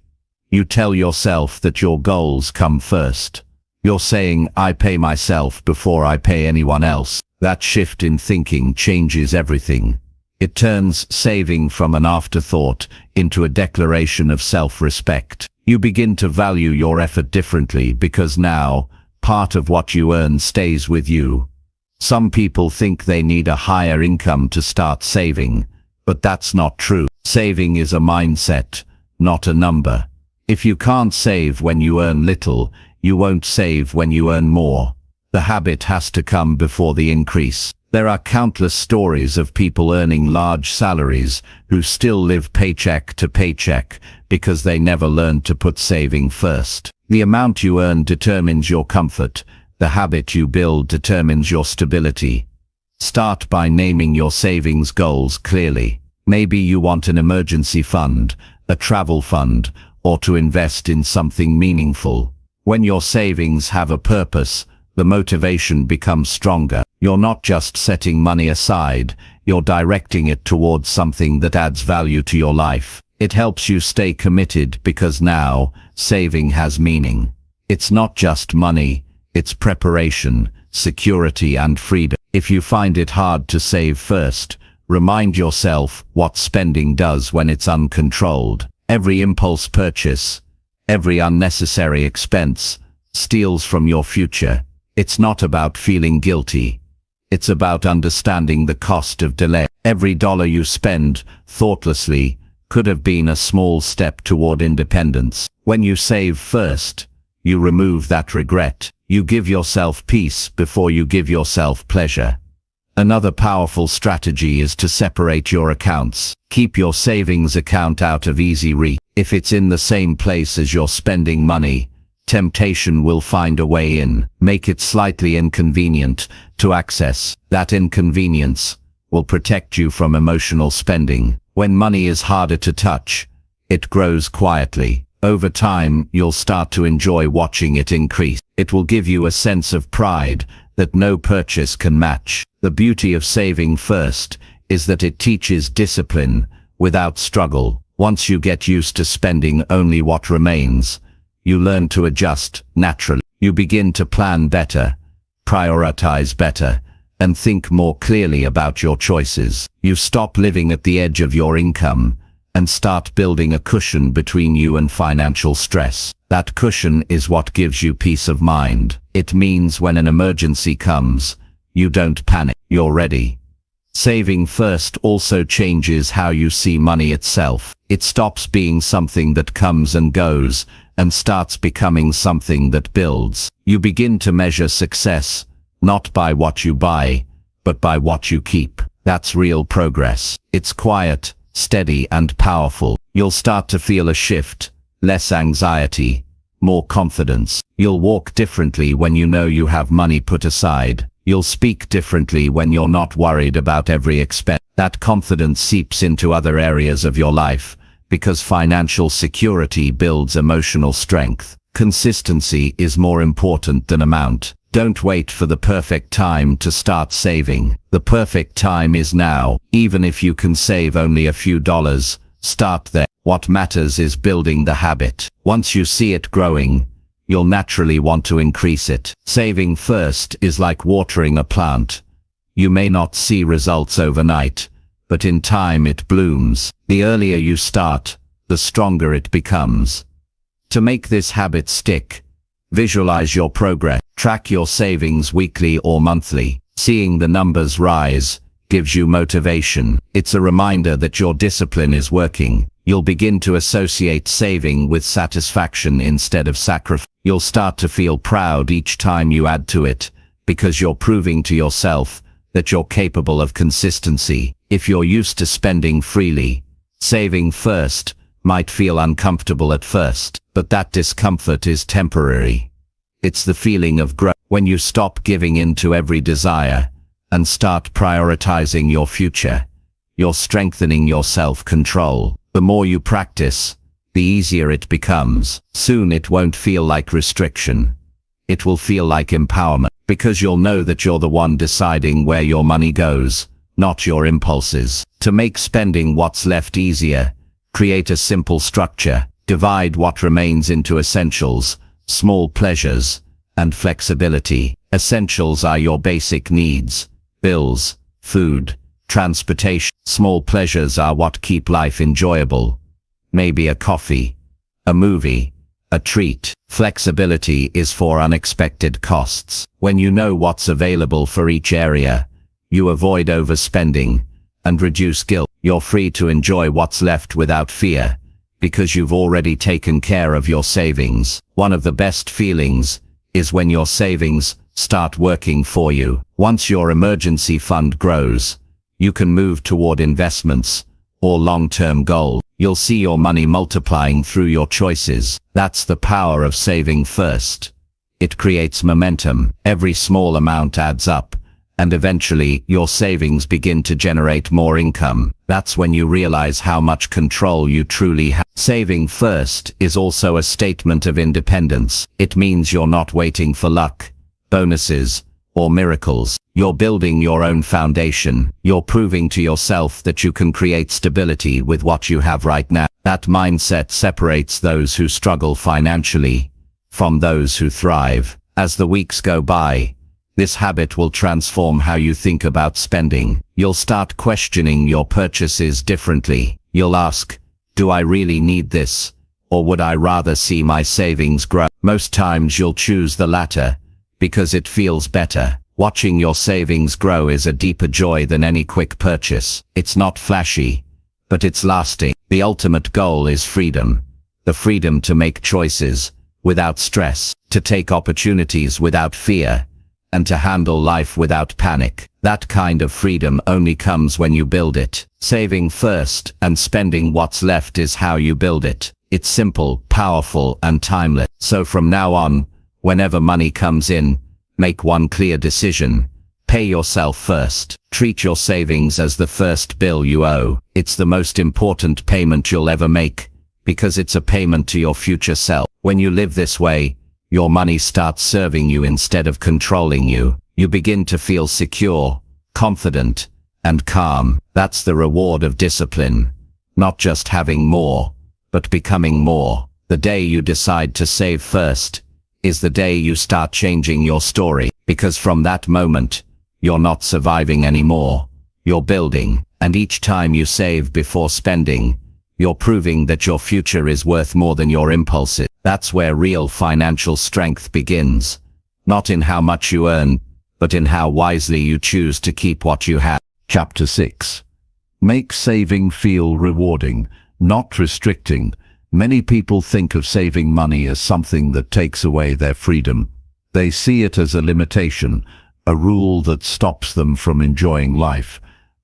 S2: You tell yourself that your goals come first. You're saying, I pay myself before I pay anyone else. That shift in thinking changes everything. It turns saving from an afterthought into a declaration of self-respect. You begin to value your effort differently because now, part of what you earn stays with you. Some people think they need a higher income to start saving, but that's not true. Saving is a mindset, not a number. If you can't save when you earn little, you won't save when you earn more. The habit has to come before the increase. There are countless stories of people earning large salaries who still live paycheck to paycheck because they never learned to put saving first. The amount you earn determines your comfort. The habit you build determines your stability. Start by naming your savings goals clearly. Maybe you want an emergency fund, a travel fund, or to invest in something meaningful. When your savings have a purpose, the motivation becomes stronger. You're not just setting money aside, you're directing it towards something that adds value to your life. It helps you stay committed because now, saving has meaning. It's not just money, it's preparation, security and freedom. If you find it hard to save first, remind yourself what spending does when it's uncontrolled. Every impulse purchase, every unnecessary expense, steals from your future. It's not about feeling guilty. It's about understanding the cost of delay. Every dollar you spend thoughtlessly could have been a small step toward independence. When you save first, you remove that regret. You give yourself peace before you give yourself pleasure. Another powerful strategy is to separate your accounts. Keep your savings account out of easy reach. If it's in the same place as you're spending money, temptation will find a way in. Make it slightly inconvenient to access. That inconvenience will protect you from emotional spending. When money is harder to touch, it grows quietly. Over time, you'll start to enjoy watching it increase. It will give you a sense of pride that no purchase can match. The beauty of saving first is that it teaches discipline without struggle. Once you get used to spending only what remains, you learn to adjust naturally. You begin to plan better, prioritize better, and think more clearly about your choices. You stop living at the edge of your income and start building a cushion between you and financial stress. That cushion is what gives you peace of mind. It means when an emergency comes, you don't panic. You're ready. Saving first also changes how you see money itself. It stops being something that comes and goes and starts becoming something that builds. You begin to measure success, not by what you buy, but by what you keep. That's real progress. It's quiet, steady and powerful. You'll start to feel a shift, less anxiety, more confidence. You'll walk differently when you know you have money put aside. You'll speak differently when you're not worried about every expense. That confidence seeps into other areas of your life, because financial security builds emotional strength. Consistency is more important than amount. Don't wait for the perfect time to start saving. The perfect time is now. Even if you can save only a few dollars, start there. What matters is building the habit. Once you see it growing, you'll naturally want to increase it. Saving first is like watering a plant. You may not see results overnight, but in time it blooms. The earlier you start, the stronger it becomes. To make this habit stick, visualize your progress. Track your savings weekly or monthly. Seeing the numbers rise gives you motivation. It's a reminder that your discipline is working. You'll begin to associate saving with satisfaction instead of sacrifice. You'll start to feel proud each time you add to it, because you're proving to yourself that you're capable of consistency. If you're used to spending freely, saving first might feel uncomfortable at first, but that discomfort is temporary. It's the feeling of growth. When you stop giving in to every desire and start prioritizing your future, you're strengthening your self-control. The more you practice, the easier it becomes. Soon it won't feel like restriction. It will feel like empowerment, because you'll know that you're the one deciding where your money goes, not your impulses. To make spending what's left easier, create a simple structure. Divide what remains into essentials, small pleasures, and flexibility. Essentials are your basic needs: bills, food, transportation. Small pleasures are what keep life enjoyable. Maybe a coffee, a movie, a treat. Flexibility is for unexpected costs. When you know what's available for each area, you avoid overspending and reduce guilt. You're free to enjoy what's left without fear, because you've already taken care of your savings. One of the best feelings is when your savings start working for you. Once your emergency fund grows, you can move toward investments or long-term goals. You'll see your money multiplying through your choices. That's the power of saving first. It creates momentum. Every small amount adds up, and eventually your savings begin to generate more income. That's when you realize how much control you truly have. Saving first is also a statement of independence. It means you're not waiting for luck, bonuses, or miracles. You're building your own foundation. You're proving to yourself that you can create stability with what you have right now. That mindset separates those who struggle financially from those who thrive. As the weeks go by, this habit will transform how you think about spending. You'll start questioning your purchases differently. You'll ask, do I really need this? Or would I rather see my savings grow? Most times you'll choose the latter, because it feels better. Watching your savings grow is a deeper joy than any quick purchase. It's not flashy, but it's lasting. The ultimate goal is freedom. The freedom to make choices without stress, to take opportunities without fear, and to handle life without panic. That kind of freedom only comes when you build it. Saving first and spending what's left is how you build it. It's simple, powerful, and timeless. So from now on, whenever money comes in, make one clear decision. Pay yourself first. Treat your savings as the first bill you owe. It's the most important payment you'll ever make, because it's a payment to your future self. When you live this way, your money starts serving you instead of controlling you. You begin to feel secure, confident, and calm. That's the reward of discipline. Not just having more, but becoming more. The day you decide to save first is the day you start changing your story, because from that moment, you're not surviving anymore. You're building, and each time you save before spending, you're proving that your future is worth more than your impulses. That's where real financial strength begins. Not in how much you earn, but in how wisely you choose to keep what you have.
S1: Chapter 6. Make saving feel rewarding, not restricting. Many people think of saving money as something that takes away their freedom. They see it as a limitation, a rule that stops them from enjoying life.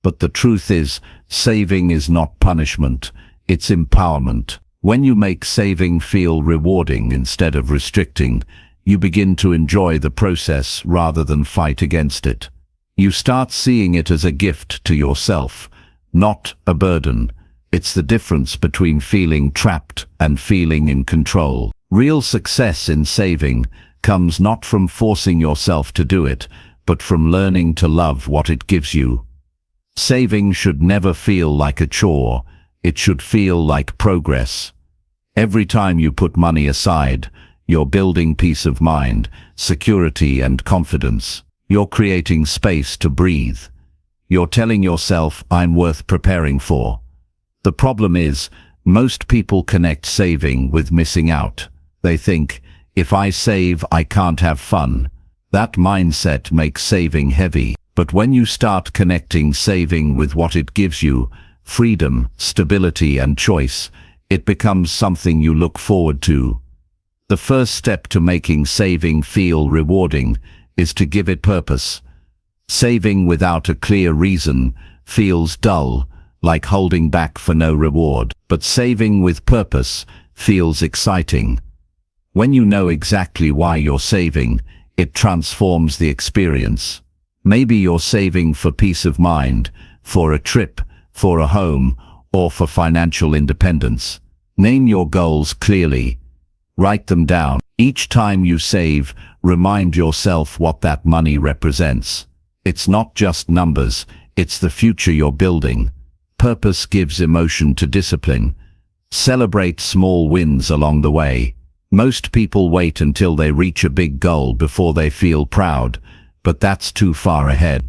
S2: But the truth is, saving is not punishment, it's empowerment. When you make saving feel rewarding instead of restricting, you begin to enjoy the process rather than fight against it. You start seeing it as a gift to yourself, not a burden. It's the difference between feeling trapped and feeling in control. Real success in saving comes not from forcing yourself to do it, but from learning to love what it gives you. Saving should never feel like a chore, it should feel like progress. Every time you put money aside, you're building peace of mind, security and confidence. You're creating space to breathe. You're telling yourself, I'm worth preparing for. The problem is, most people connect saving with missing out. They think, if I save, I can't have fun. That mindset makes saving heavy. But when you start connecting saving with what it gives you, freedom, stability and choice, it becomes something you look forward to. The first step to making saving feel rewarding is to give it purpose. Saving without a clear reason feels dull, like holding back for no reward. But saving with purpose feels exciting. When you know exactly why you're saving, it transforms the experience. Maybe you're saving for peace of mind, for a trip, for a home, or for financial independence. Name your goals clearly. Write them down. Each time you save, remind yourself what that money represents. It's not just numbers, it's the future you're building. Purpose gives emotion to discipline. Celebrate small wins along the way. Most people wait until they reach a big goal before they feel proud, but that's too far ahead.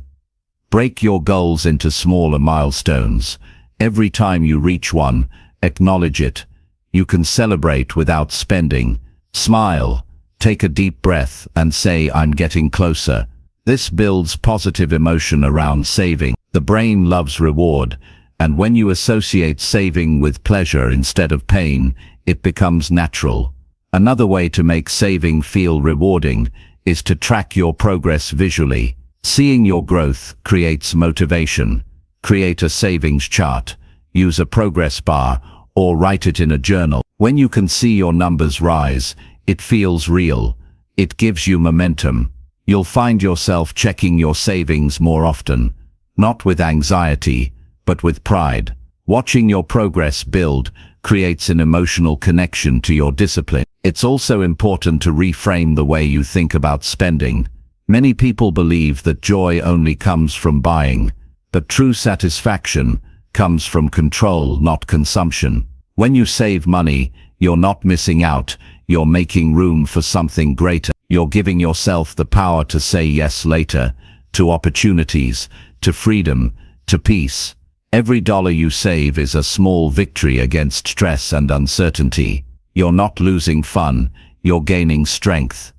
S2: Break your goals into smaller milestones. Every time you reach one, acknowledge it. You can celebrate without spending. Smile, take a deep breath, and say, I'm getting closer. This builds positive emotion around saving. The brain loves reward, and when you associate saving with pleasure instead of pain, it becomes natural. Another way to make saving feel rewarding is to track your progress visually. Seeing your growth creates motivation. Create a savings chart, use a progress bar, or write it in a journal. When you can see your numbers rise, it feels real. It gives you momentum. You'll find yourself checking your savings more often, not with anxiety, but with pride. Watching your progress build creates an emotional connection to your discipline. It's also important to reframe the way you think about spending. Many people believe that joy only comes from buying, but true satisfaction comes from control, not consumption. When you save money, you're not missing out, you're making room for something greater. You're giving yourself the power to say yes later, to opportunities, to freedom, to peace. Every dollar you save is a small victory against stress and uncertainty. You're not losing fun, you're gaining strength.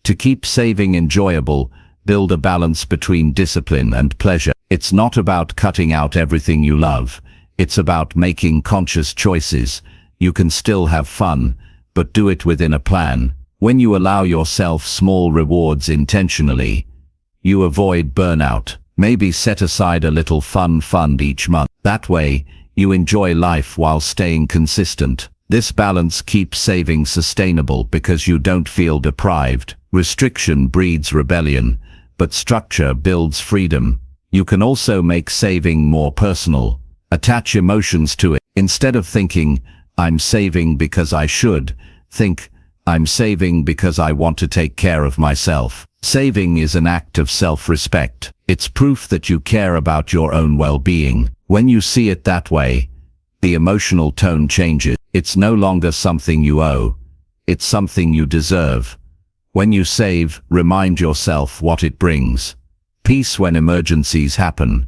S2: To keep saving enjoyable, build a balance between discipline and pleasure. It's not about cutting out everything you love. It's about making conscious choices. You can still have fun, but do it within a plan. When you allow yourself small rewards intentionally, you avoid burnout. Maybe set aside a little fun fund each month. That way, you enjoy life while staying consistent. This balance keeps saving sustainable because you don't feel deprived. Restriction breeds rebellion, but structure builds freedom. You can also make saving more personal. Attach emotions to it. Instead of thinking, I'm saving because I should, think, I'm saving because I want to take care of myself. Saving is an act of self-respect. It's proof that you care about your own well-being. When you see it that way, the emotional tone changes. It's no longer something you owe. It's something you deserve. When you save, remind yourself what it brings. Peace when emergencies happen.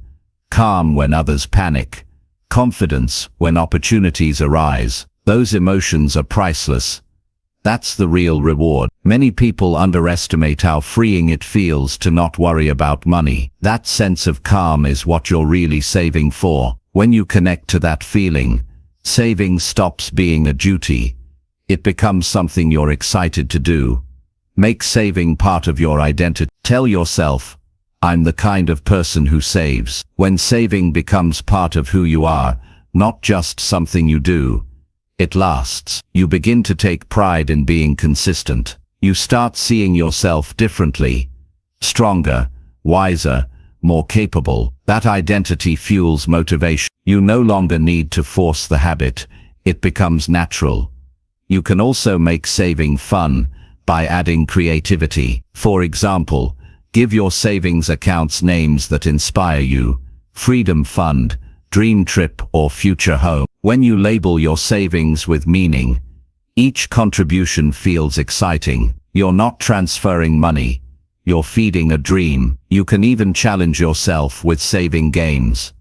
S2: Calm when others panic. Confidence when opportunities arise. Those emotions are priceless. That's the real reward. Many people underestimate how freeing it feels to not worry about money. That sense of calm is what you're really saving for. When you connect to that feeling, saving stops being a duty. It becomes something you're excited to do. Make saving part of your identity. Tell yourself, I'm the kind of person who saves. When saving becomes part of who you are, not just something you do, it lasts. You begin to take pride in being consistent. You start seeing yourself differently, stronger, wiser, more capable. That identity fuels motivation. You no longer need to force the habit. It becomes natural. You can also make saving fun by adding creativity. For example, give your savings accounts names that inspire you: Freedom Fund, Dream Trip, or Future Home. When you label your savings with meaning, each contribution feels exciting. You're not transferring money, you're feeding a dream. You can even challenge yourself with saving games,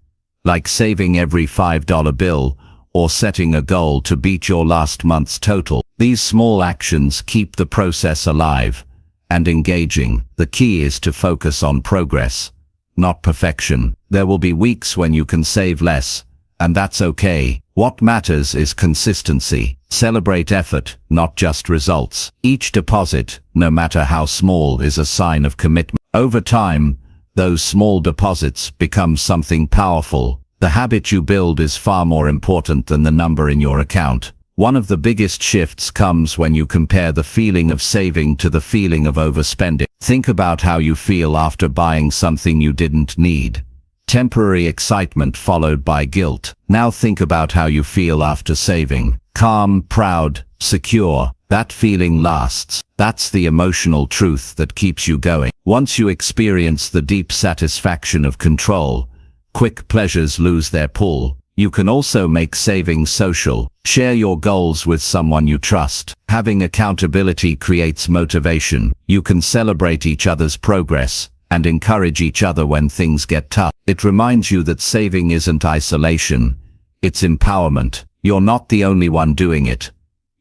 S2: like saving every $5 bill or setting a goal to beat your last month's total. These small actions keep the process alive and engaging. The key is to focus on progress, not perfection. There will be weeks when you can save less, and that's okay. What matters is consistency. Celebrate effort, not just results. Each deposit, no matter how small, is a sign of commitment. Over time, those small deposits become something powerful. The habit you build is far more important than the number in your account. One of the biggest shifts comes when you compare the feeling of saving to the feeling of overspending. Think about how you feel after buying something you didn't need. Temporary excitement followed by guilt. Now think about how you feel after saving. Calm, proud, secure. That feeling lasts. That's the emotional truth that keeps you going. Once you experience the deep satisfaction of control, quick pleasures lose their pull. You can also make saving social. Share your goals with someone you trust. Having accountability creates motivation. You can celebrate each other's progress and encourage each other when things get tough. It reminds you that saving isn't isolation, it's empowerment. You're not the only one doing it.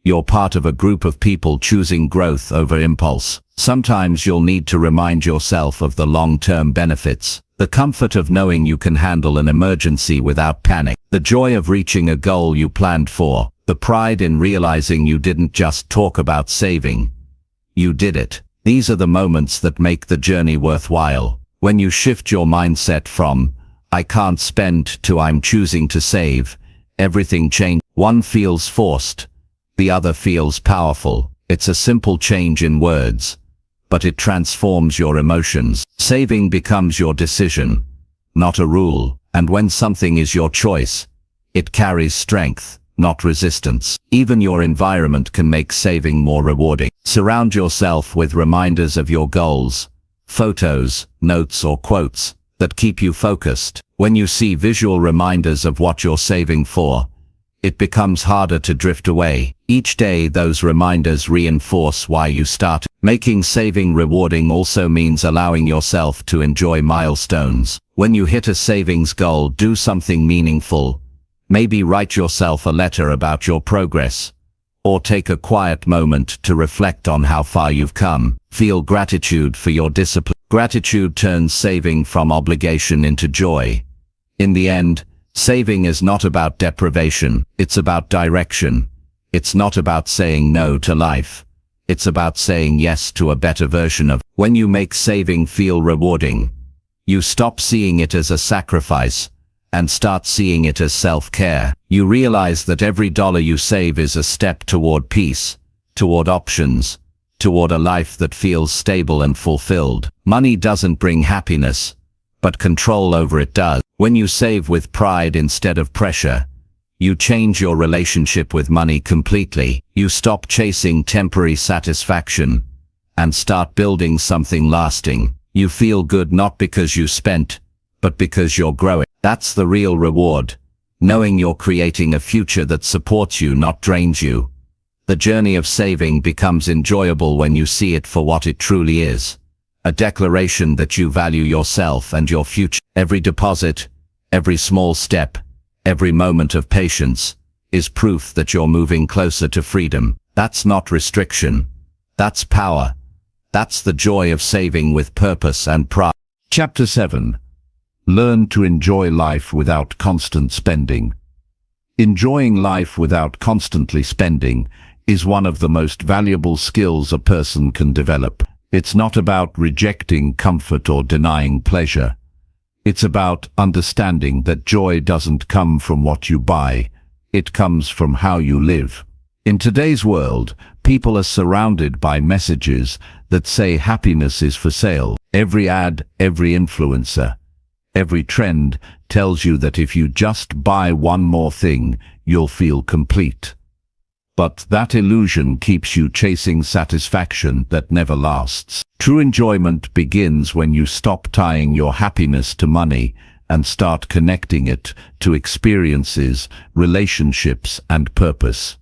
S2: You're part of a group of people choosing growth over impulse. Sometimes you'll need to remind yourself of the long-term benefits. The comfort of knowing you can handle an emergency without panic. The joy of reaching a goal you planned for. The pride in realizing you didn't just talk about saving. You did it. These are the moments that make the journey worthwhile. When you shift your mindset from, "I can't spend," to "I'm choosing to save," everything changes. One feels forced, the other feels powerful. It's a simple change in words, but it transforms your emotions. Saving becomes your decision, not a rule. And when something is your choice, it carries strength, not resistance. Even your environment can make saving more rewarding. Surround yourself with reminders of your goals, photos, notes, or quotes that keep you focused. When you see visual reminders of what you're saving for, it becomes harder to drift away. Each day those reminders reinforce why you started. Making saving rewarding also means allowing yourself to enjoy milestones. When you hit a savings goal, do something meaningful. Maybe write yourself a letter about your progress, or take a quiet moment to reflect on how far you've come. Feel gratitude for your discipline. Gratitude turns saving from obligation into joy. In the end, saving is not about deprivation, it's about direction. It's not about saying no to life. It's about saying yes to a better version of. When you make saving feel rewarding, you stop seeing it as a sacrifice and start seeing it as self-care. You realize that every dollar you save is a step toward peace, toward options, toward a life that feels stable and fulfilled. Money doesn't bring happiness, but control over it does. When you save with pride instead of pressure, you change your relationship with money completely. You stop chasing temporary satisfaction and start building something lasting. You feel good not because you spent, but because you're growing. That's the real reward, knowing you're creating a future that supports you, not drains you. The journey of saving becomes enjoyable when you see it for what it truly is, a declaration that you value yourself and your future. Every deposit, every small step, every moment of patience is proof that you're moving closer to freedom. That's not restriction, that's power. That's the joy of saving with purpose and pride. Chapter 7. Learn to enjoy life without constant spending. Enjoying life without constantly spending is one of the most valuable skills a person can develop. It's not about rejecting comfort or denying pleasure. It's about understanding that joy doesn't come from what you buy, it comes from how you live. In today's world, people are surrounded by messages that say happiness is for sale. Every ad, every influencer, every trend tells you that if you just buy one more thing, you'll feel complete. But that illusion keeps you chasing satisfaction that never lasts. True enjoyment begins when you stop tying your happiness to money and start connecting it to experiences, relationships, and purpose.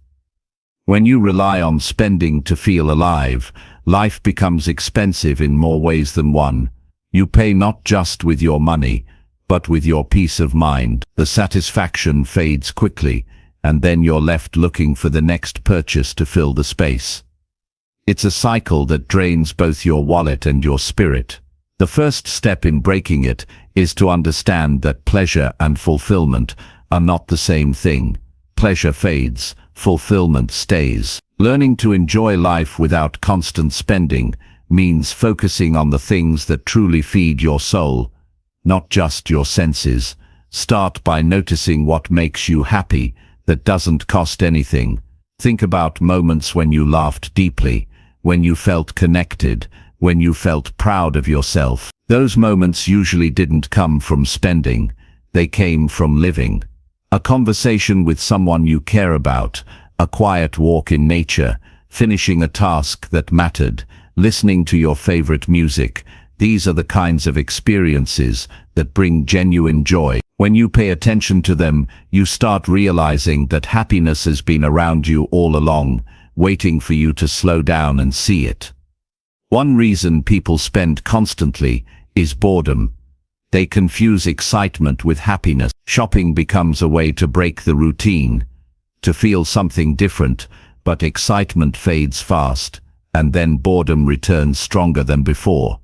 S2: When you rely on spending to feel alive, life becomes expensive in more ways than one. You pay not just with your money, but with your peace of mind. The satisfaction fades quickly, and then you're left looking for the next purchase to fill the space. It's a cycle that drains both your wallet and your spirit. The first step in breaking it is to understand that pleasure and fulfillment are not the same thing. Pleasure fades, fulfillment stays. Learning to enjoy life without constant spending means focusing on the things that truly feed your soul, not just your senses. Start by noticing what makes you happy that doesn't cost anything. Think about moments when you laughed deeply, when you felt connected, when you felt proud of yourself. Those moments usually didn't come from spending, they came from living. A conversation with someone you care about, a quiet walk in nature, finishing a task that mattered, listening to your favorite music. These are the kinds of experiences that bring genuine joy. When you pay attention to them, you start realizing that happiness has been around you all along, waiting for you to slow down and see it. One reason people spend constantly is boredom. They confuse excitement with happiness. Shopping becomes a way to break the routine, to feel something different, but excitement fades fast, and then boredom returns stronger than before.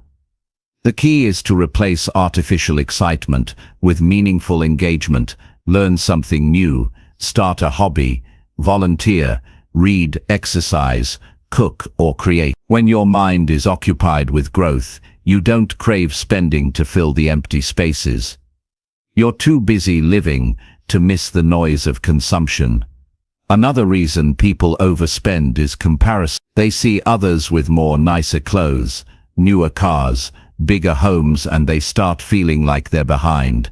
S2: The key is to replace artificial excitement with meaningful engagement. Learn something new, start a hobby, volunteer, read, exercise, cook, or create. When your mind is occupied with growth, you don't crave spending to fill the empty spaces. You're too busy living to miss the noise of consumption. Another reason people overspend is comparison. They see others with nicer clothes, newer cars, bigger homes, and they start feeling like they're behind.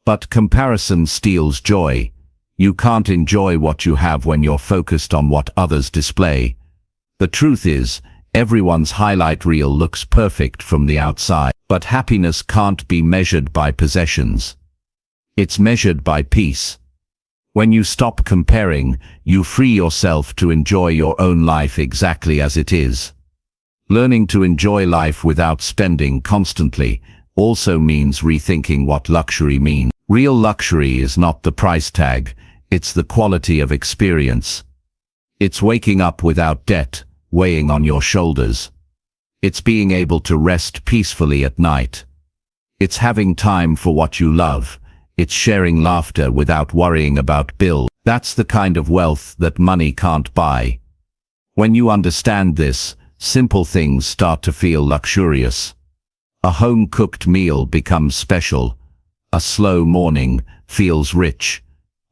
S2: But comparison steals joy. You can't enjoy what you have when you're focused on what others display. The truth is, everyone's highlight reel looks perfect from the outside, but happiness can't be measured by possessions. It's measured by peace. When you stop comparing, you free yourself to enjoy your own life exactly as it is. Learning to enjoy life without spending constantly also means rethinking what luxury means. Real luxury is not the price tag, it's the quality of experience. It's waking up without debt weighing on your shoulders. It's being able to rest peacefully at night. It's having time for what you love. It's sharing laughter without worrying about bills. That's the kind of wealth that money can't buy. When you understand this, simple things start to feel luxurious. A home-cooked meal becomes special. A slow morning feels rich.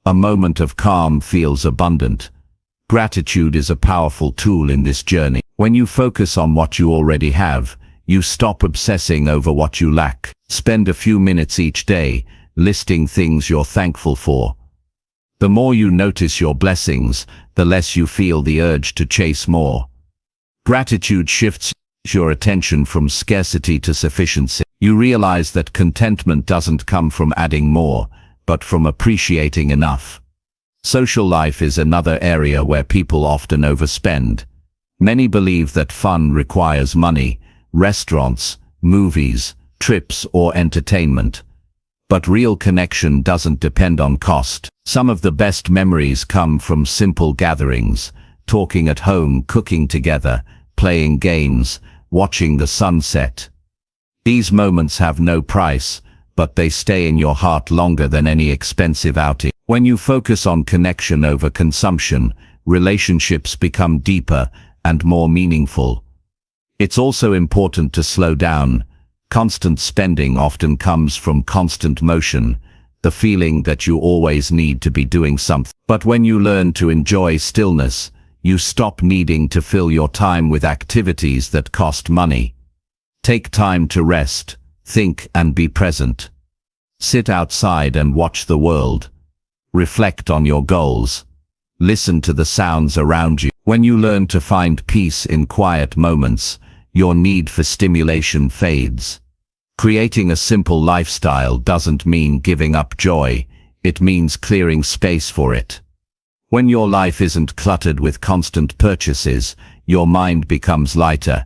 S2: A moment of calm feels abundant. Gratitude is a powerful tool in this journey. When you focus on what you already have, you stop obsessing over what you lack. Spend a few minutes each day listing things you're thankful for. The more you notice your blessings, the less you feel the urge to chase more. Gratitude shifts your attention from scarcity to sufficiency. You realize that contentment doesn't come from adding more, but from appreciating enough. Social life is another area where people often overspend. Many believe that fun requires money, restaurants, movies, trips, or entertainment. But real connection doesn't depend on cost. Some of the best memories come from simple gatherings, talking at home, cooking together, playing games, watching the sunset. These moments have no price, but they stay in your heart longer than any expensive outing. When you focus on connection over consumption, relationships become deeper and more meaningful. It's also important to slow down. Constant spending often comes from constant motion, the feeling that you always need to be doing something. But when you learn to enjoy stillness, you stop needing to fill your time with activities that cost money. Take time to rest, think and be present. Sit outside and watch the world. Reflect on your goals. Listen to the sounds around you. When you learn to find peace in quiet moments, your need for stimulation fades. Creating a simple lifestyle doesn't mean giving up joy, it means clearing space for it. When your life isn't cluttered with constant purchases, your mind becomes lighter.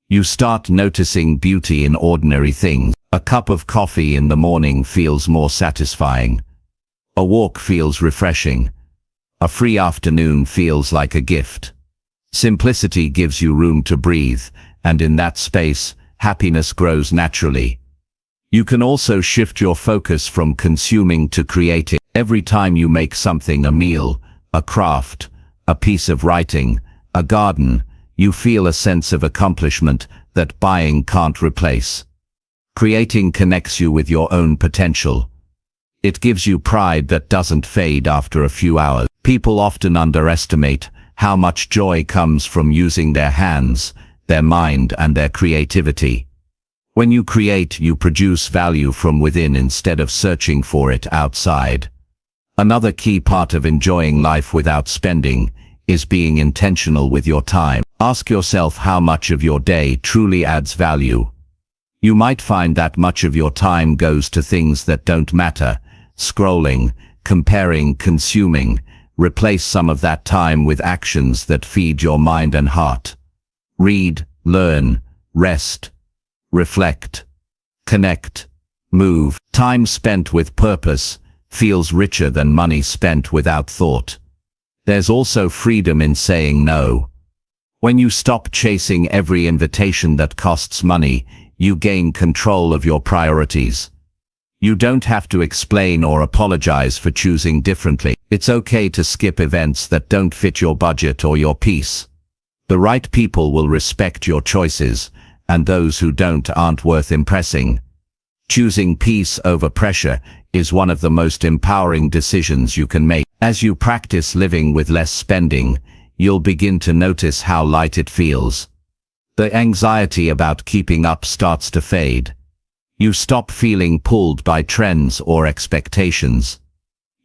S2: You start noticing beauty in ordinary things. A cup of coffee in the morning feels more satisfying. A walk feels refreshing. A free afternoon feels like a gift. Simplicity gives you room to breathe, and in that space, happiness grows naturally. You can also shift your focus from consuming to creating. Every time you make something, a meal, a craft, a piece of writing, a garden, you feel a sense of accomplishment that buying can't replace. Creating connects you with your own potential. It gives you pride that doesn't fade after a few hours. People often underestimate how much joy comes from using their hands, their mind and their creativity. When you create, you produce value from within instead of searching for it outside. Another key part of enjoying life without spending is being intentional with your time. Ask yourself how much of your day truly adds value. You might find that much of your time goes to things that don't matter, scrolling, comparing, consuming. Replace some of that time with actions that feed your mind and heart. Read, learn, rest, reflect, connect, move. Time spent with purpose feels richer than money spent without thought. There's also freedom in saying no. When you stop chasing every invitation that costs money, you gain control of your priorities. You don't have to explain or apologize for choosing differently. It's okay to skip events that don't fit your budget or your peace. The right people will respect your choices, and those who don't aren't worth impressing. Choosing peace over pressure is one of the most empowering decisions you can make. As you practice living with less spending, you'll begin to notice how light it feels. The anxiety about keeping up starts to fade. You stop feeling pulled by trends or expectations.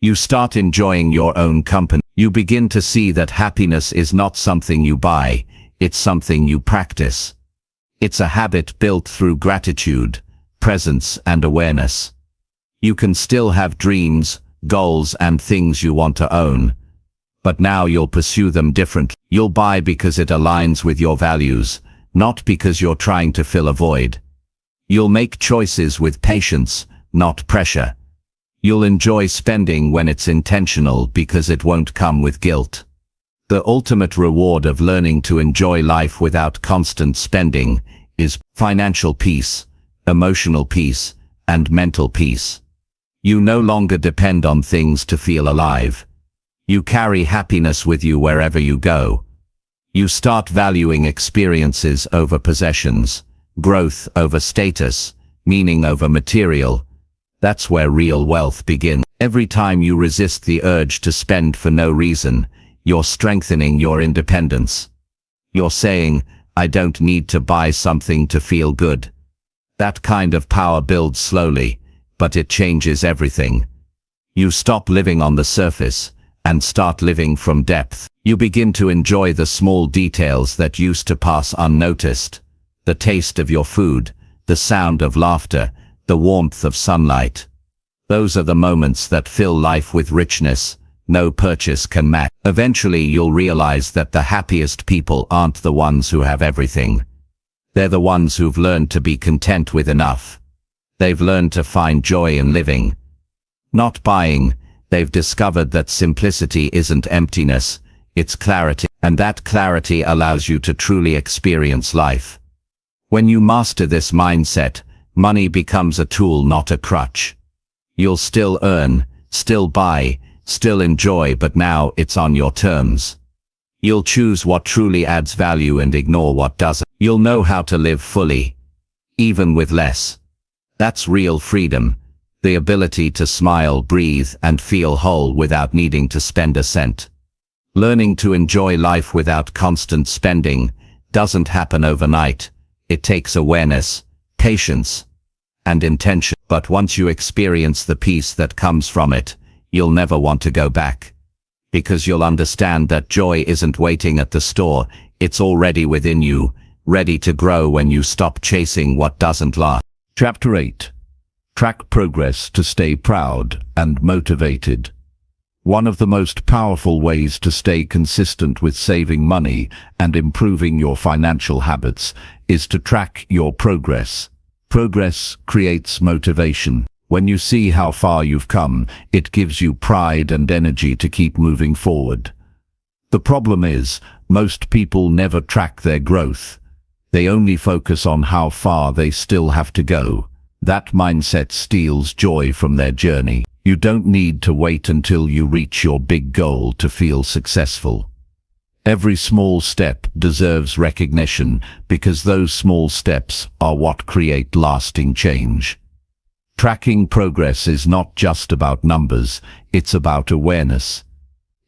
S2: You start enjoying your own company. You begin to see that happiness is not something you buy, it's something you practice. It's a habit built through gratitude, presence and awareness. You can still have dreams, goals and things you want to own. But now you'll pursue them differently. You'll buy because it aligns with your values, not because you're trying to fill a void. You'll make choices with patience, not pressure. You'll enjoy spending when it's intentional because it won't come with guilt. The ultimate reward of learning to enjoy life without constant spending is financial peace, emotional peace, and mental peace. You no longer depend on things to feel alive. You carry happiness with you wherever you go. You start valuing experiences over possessions, growth over status, meaning over material. That's where real wealth begins. Every time you resist the urge to spend for no reason, you're strengthening your independence. You're saying, I don't need to buy something to feel good. That kind of power builds slowly, but it changes everything. You stop living on the surface and start living from depth. You begin to enjoy the small details that used to pass unnoticed. The taste of your food, the sound of laughter, the warmth of sunlight. Those are the moments that fill life with richness no purchase can match. Eventually you'll realize that the happiest people aren't the ones who have everything. They're the ones who've learned to be content with enough. They've learned to find joy in living, not buying. They've discovered that simplicity isn't emptiness, it's clarity, and that clarity allows you to truly experience life. When you master this mindset, money becomes a tool, not a crutch. You'll still earn, still buy, still enjoy, but now it's on your terms. You'll choose what truly adds value and ignore what doesn't. You'll know how to live fully, even with less. That's real freedom, the ability to smile, breathe, and feel whole without needing to spend a cent. Learning to enjoy life without constant spending doesn't happen overnight. It takes awareness, patience, and intention. But once you experience the peace that comes from it, you'll never want to go back. Because you'll understand that joy isn't waiting at the store, it's already within you, ready to grow when you stop chasing what doesn't last.
S1: Chapter 8. Track progress to stay proud and motivated. One of the most powerful ways to stay consistent with saving money and improving your financial habits is to track your progress. Progress creates motivation. When you see how far you've come, it gives you pride and energy to keep moving forward. The problem is, most people never track their growth. They only focus on how far they still have to go. That mindset steals joy from their journey. You don't need to wait until you reach your big goal to feel successful. Every small step deserves recognition because those small steps are what create lasting change. Tracking progress is not just about numbers, it's about awareness.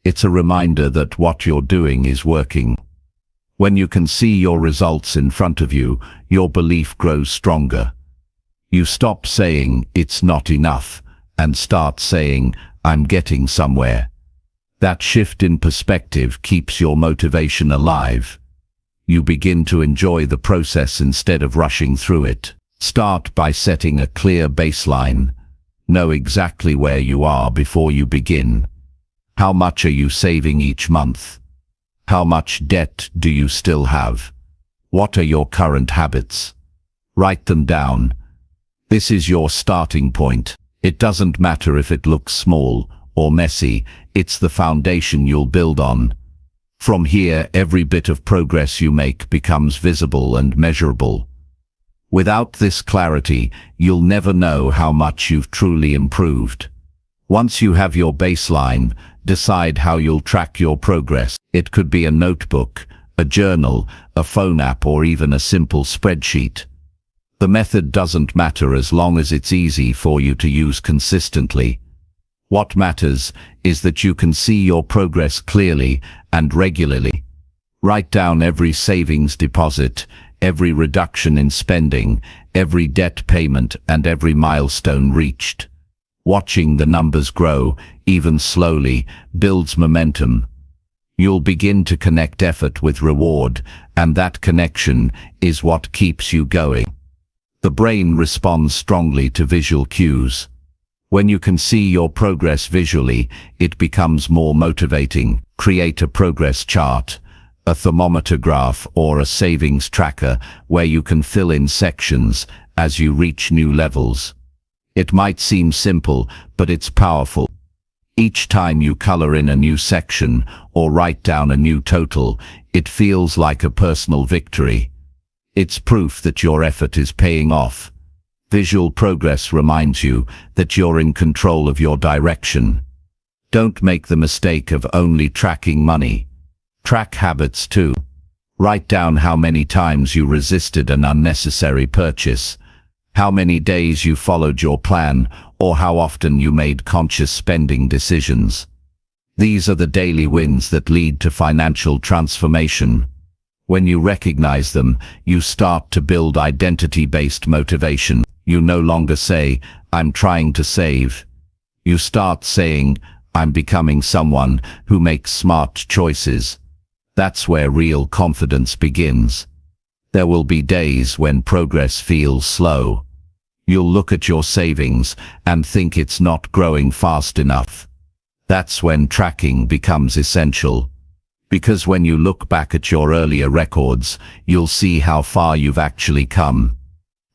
S1: It's a reminder that what you're doing is working. When you can see your results in front of you, your belief grows stronger. You stop saying, "It's not enough," and start saying, "I'm getting somewhere." That shift in perspective keeps your motivation alive. You begin to enjoy the process instead of rushing through it. Start by setting a clear baseline. Know exactly where you are before you begin. How much are you saving each month? How much debt do you still have? What are your current habits? Write them down. This is your starting point. It doesn't matter if it looks small or messy, it's the foundation you'll build on. From here, every bit of progress you make becomes visible and measurable. Without this clarity, you'll never know how much you've truly improved. Once you have your baseline, decide how you'll track your progress. It could be a notebook, a journal, a phone app, or even a simple spreadsheet. The method doesn't matter as long as it's easy for you to use consistently. What matters is that you can see your progress clearly and regularly. Write down every savings deposit, every reduction in spending, every debt payment, and every milestone reached. Watching the numbers grow, even slowly, builds momentum. You'll begin to connect effort with reward, and that connection is what keeps you going. The brain responds strongly to visual cues. When you can see your progress visually, it becomes more motivating. Create a progress chart, a thermometer graph, or a savings tracker where you can fill in sections as you reach new levels. It might seem simple, but it's powerful. Each time you color in a new section or write down a new total, it feels like a personal victory. It's proof that your effort is paying off. Visual progress reminds you that you're in control of your direction. Don't make the mistake of only tracking money. Track habits too. Write down how many times you resisted an unnecessary purchase, how many days you followed your plan, or how often you made conscious spending decisions. These are the daily wins that lead to financial transformation. When you recognize them, you start to build identity-based motivation. You no longer say, "I'm trying to save." You start saying, "I'm becoming someone who makes smart choices." That's where real confidence begins. There will be days when progress feels slow. You'll look at your savings and think it's not growing fast enough. That's when tracking becomes essential. Because when you look back at your earlier records, you'll see how far you've actually come.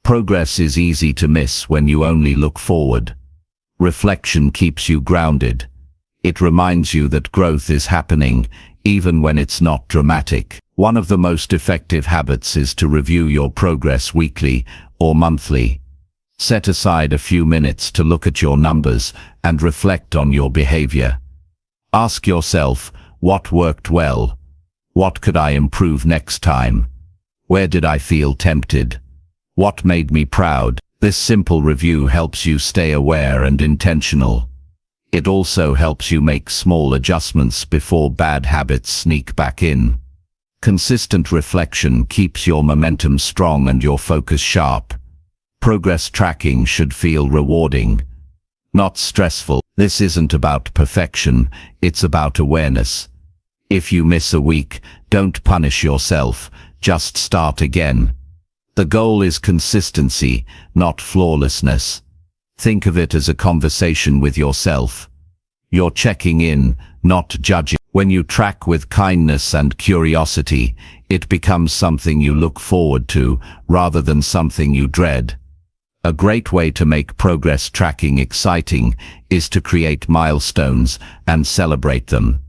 S1: Progress is easy to miss when you only look forward. Reflection keeps you grounded. It reminds you that growth is happening, even when it's not dramatic. One of the most effective habits is to review your progress weekly or monthly. Set aside a few minutes to look at your numbers and reflect on your behavior. Ask yourself, what worked well?
S2: What could I improve next time? Where did I feel tempted? What made me proud? This simple review helps you stay aware and intentional. It also helps you make small adjustments before bad habits sneak back in. Consistent reflection keeps your momentum strong and your focus sharp. Progress tracking should feel rewarding, not stressful. This isn't about perfection, it's about awareness. If you miss a week, don't punish yourself, just start again. The goal is consistency, not flawlessness. Think of it as a conversation with yourself. You're checking in, not judging. When you track with kindness and curiosity, it becomes something you look forward to, rather than something you dread. A great way to make progress tracking exciting is to create milestones and celebrate them.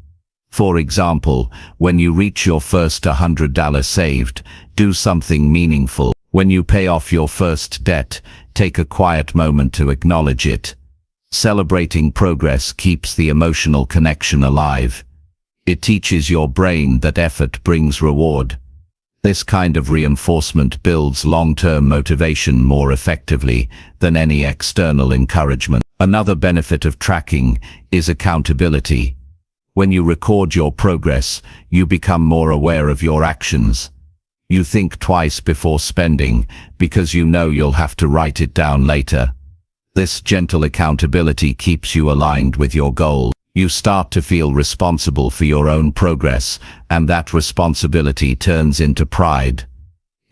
S2: For example, when you reach your first $100 saved, do something meaningful. When you pay off your first debt, take a quiet moment to acknowledge it. Celebrating progress keeps the emotional connection alive. It teaches your brain that effort brings reward. This kind of reinforcement builds long-term motivation more effectively than any external encouragement. Another benefit of tracking is accountability. When you record your progress, you become more aware of your actions. You think twice before spending because you know you'll have to write it down later. This gentle accountability keeps you aligned with your goal. You start to feel responsible for your own progress, and that responsibility turns into pride.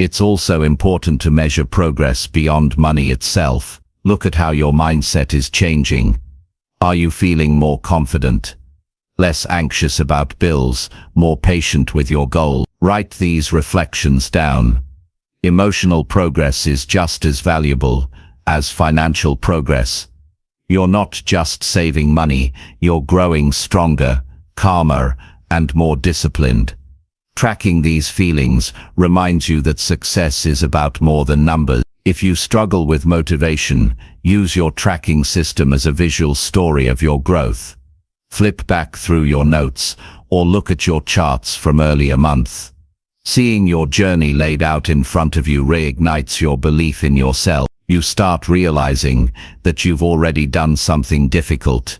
S2: It's also important to measure progress beyond money itself. Look at how your mindset is changing. Are you feeling more confident? Less anxious about bills, more patient with your goal? Write these reflections down. Emotional progress is just as valuable as financial progress. You're not just saving money, you're growing stronger, calmer, and more disciplined. Tracking these feelings reminds you that success is about more than numbers. If you struggle with motivation, use your tracking system as a visual story of your growth. Flip back through your notes, or look at your charts from earlier months. Seeing your journey laid out in front of you reignites your belief in yourself. You start realizing that you've already done something difficult.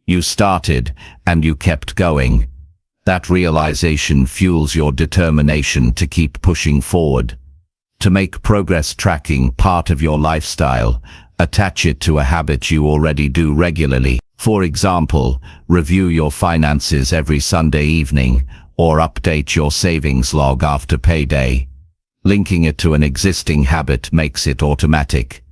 S2: You started, and you kept going. That realization fuels your determination to keep pushing forward. To make progress tracking part of your lifestyle, attach it to a habit you already do regularly. For example, review your finances every Sunday evening, or update your savings log after payday. Linking it to an existing habit makes it automatic.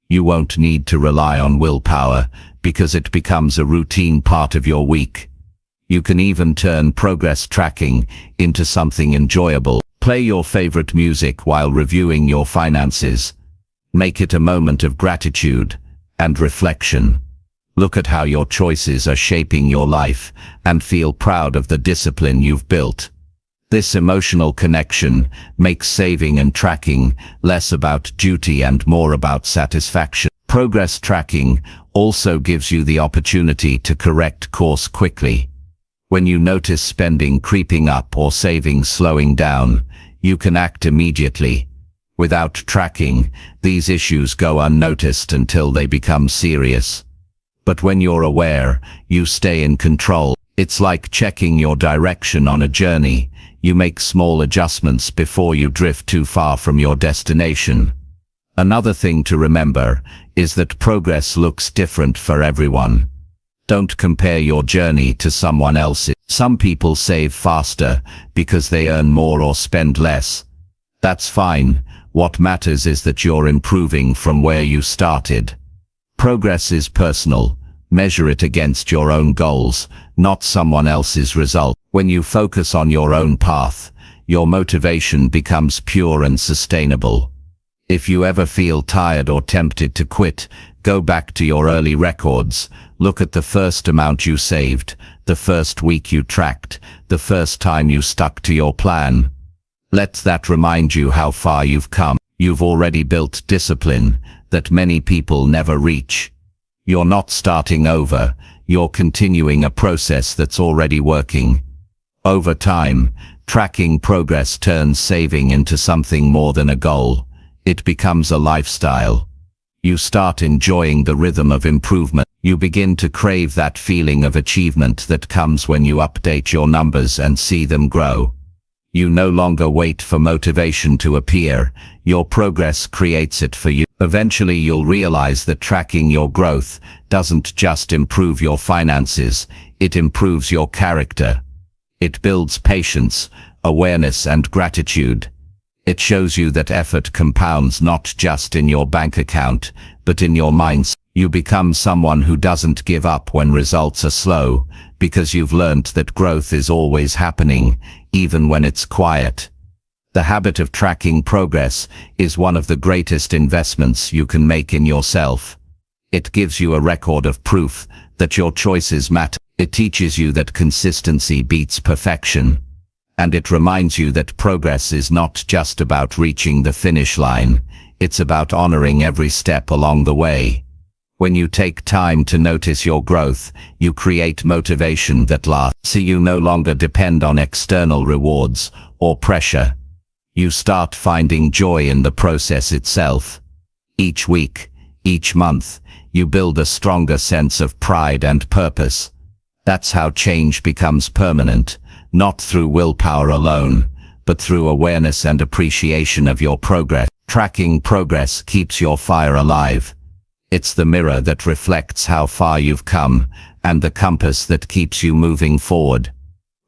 S2: You won't need to rely on willpower, because it becomes a routine part of your week. You can even turn progress tracking into something enjoyable. Play your favorite music while reviewing your finances. Make it a moment of gratitude and reflection. Look at how your choices are shaping your life, and feel proud of the discipline you've built. This emotional connection makes saving and tracking less about duty and more about satisfaction. Progress tracking also gives you the opportunity to correct course quickly. When you notice spending creeping up or savings slowing down, you can act immediately. Without tracking, these issues go unnoticed until they become serious. But when you're aware, you stay in control. It's like checking your direction on a journey. You make small adjustments before you drift too far from your destination. Another thing to remember is that progress looks different for everyone. Don't compare your journey to someone else's. Some people save faster because they earn more or spend less. That's fine. What matters is that you're improving from where you started. Progress is personal. Measure it against your own goals, not someone else's result. When you focus on your own path, your motivation becomes pure and sustainable. If you ever feel tired or tempted to quit, go back to your early records. Look at the first amount you saved, the first week you tracked, the first time you stuck to your plan. Let that remind you how far you've come. You've already built discipline that many people never reach. You're not starting over, you're continuing a process that's already working. Over time, Tracking progress turns saving into something more than a goal. It becomes a lifestyle. You start enjoying the rhythm of improvement. You begin to crave that feeling of achievement that comes when you update your numbers and see them grow. You no longer wait for motivation to appear. Your progress creates it for you. Eventually you'll realize that tracking your growth doesn't just improve your finances, it improves your character. It builds patience, awareness, and gratitude. It shows you that effort compounds not just in your bank account, but in your mindset. You become someone who doesn't give up when results are slow, because you've learned that growth is always happening, even when it's quiet. The habit of tracking progress is one of the greatest investments you can make in yourself. It gives you a record of proof that your choices matter. It teaches you that consistency beats perfection. And it reminds you that progress is not just about reaching the finish line, it's about honoring every step along the way. When you take time to notice your growth, you create motivation that lasts. So you no longer depend on external rewards or pressure. You start finding joy in the process itself. Each week, each month, you build a stronger sense of pride and purpose. That's how change becomes permanent, not through willpower alone, but through awareness and appreciation of your progress. Tracking progress keeps your fire alive. It's the mirror that reflects how far you've come, and the compass that keeps you moving forward.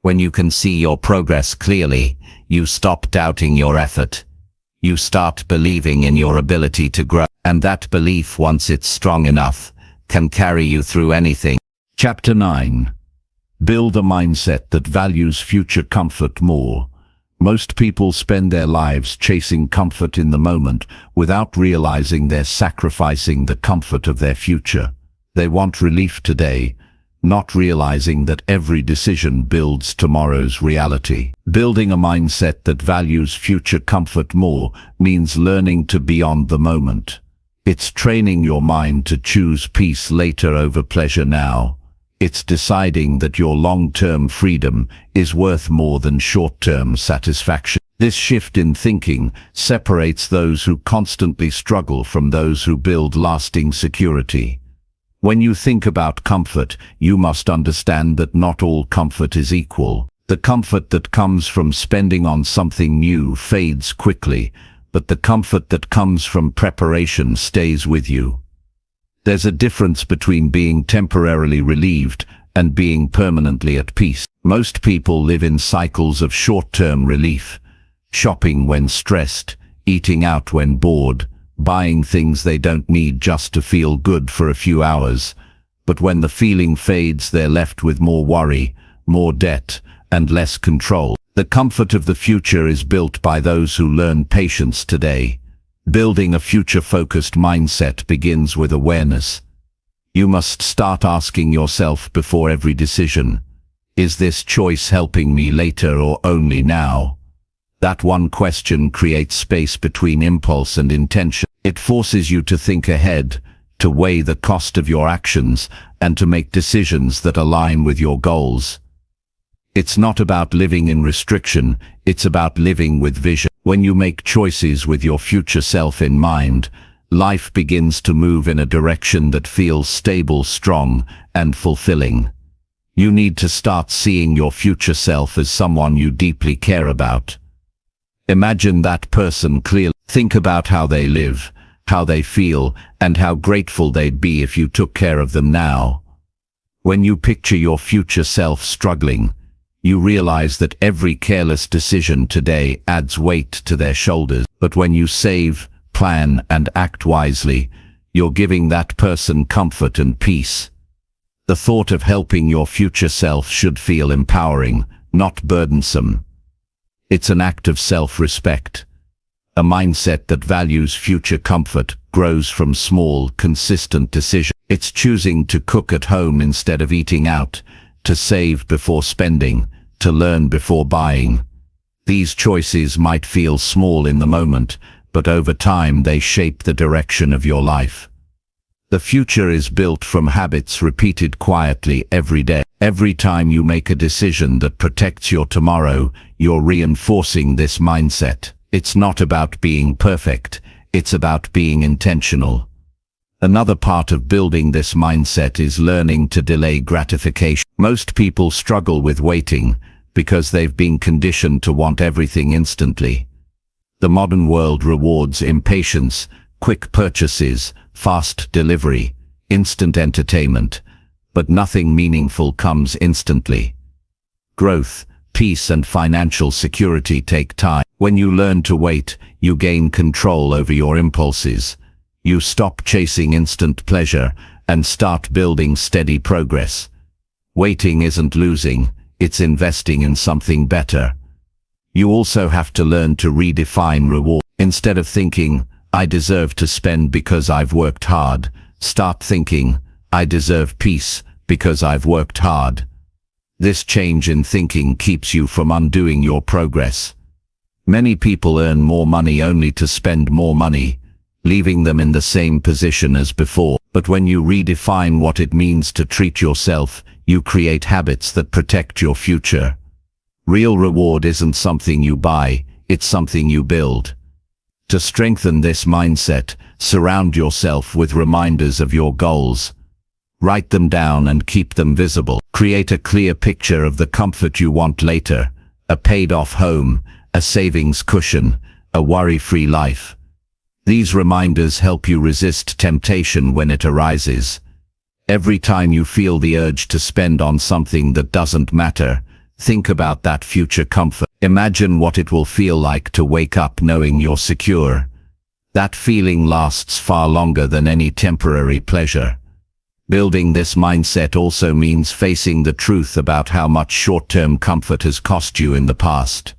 S2: When you can see your progress clearly, you stop doubting your effort. You start believing in your ability to grow, and that belief, once it's strong enough, can carry you through anything.
S1: Chapter 9. Build a mindset that values future comfort more. Most people spend their lives chasing comfort in the moment without realizing they're sacrificing the comfort of their future. They want relief today, not realizing that every decision builds tomorrow's reality. Building a mindset that values future comfort more means learning to be on the moment. It's training your mind to choose peace later over pleasure now. It's deciding that your long-term freedom is worth more than short-term satisfaction. This shift in thinking separates those who constantly struggle from those who build lasting security. When you think about comfort, you must understand that not all comfort is equal. The comfort that comes from spending on something new fades quickly, but the comfort that comes from preparation stays with you. There's a difference between being temporarily relieved and being permanently at peace. Most people live in cycles of short-term relief, shopping when stressed, eating out when bored, buying things they don't need just to feel good for a few hours. But when the feeling fades, they're left with more worry, more debt, and less control. The comfort of the future is built by those who learn patience today. Building a future-focused mindset begins with awareness. You must start asking yourself before every decision, is this choice helping me later or only now? That one question creates space between impulse and intention. It forces you to think ahead, to weigh the cost of your actions, and to make decisions that align with your goals. It's not about living in restriction, it's about living with vision. When you make choices with your future self in mind, life begins to move in a direction that feels stable, strong, and fulfilling. You need to start seeing your future self as someone you deeply care about. Imagine that person clearly. Think about how they live, how they feel, and how grateful they'd be if you took care of them now. When you picture your future self struggling, you realize that every careless decision today adds weight to their shoulders. But when you save, plan, and act wisely, you're giving that person comfort and peace. The thought of helping your future self should feel empowering, not burdensome. It's an act of self-respect. A mindset that values future comfort grows from small, consistent decisions. It's choosing to cook at home instead of eating out, to save before spending, to learn before buying. These choices might feel small in the moment, but over time they shape the direction of your life.
S2: The future is built from habits repeated quietly every day. Every time you make a decision that protects your tomorrow, you're reinforcing this mindset. It's not about being perfect, it's about being intentional. Another part of building this mindset is learning to delay gratification. Most people struggle with waiting because they've been conditioned to want everything instantly. The modern world rewards impatience, quick purchases, fast delivery, instant entertainment, but nothing meaningful comes instantly. Growth, peace, and financial security take time. When you learn to wait, you gain control over your impulses. You stop chasing instant pleasure and start building steady progress. Waiting isn't losing, it's investing in something better. You also have to learn to redefine reward. Instead of thinking, I deserve to spend because I've worked hard, start thinking, I deserve peace because I've worked hard. This change in thinking keeps you from undoing your progress. Many people earn more money only to spend more money, leaving them in the same position as before. But when you redefine what it means to treat yourself, you create habits that protect your future. Real reward isn't something you buy, it's something you build. To strengthen this mindset, surround yourself with reminders of your goals. Write them down and keep them visible. Create a clear picture of the comfort you want later, a paid-off home, a savings cushion, a worry-free life. These reminders help you resist temptation when it arises. Every time you feel the urge to spend on something that doesn't matter, think about that future comfort. Imagine what it will feel like to wake up knowing you're secure. That feeling lasts far longer than any temporary pleasure. Building this mindset also means facing the truth about how much short-term comfort has cost you in the past.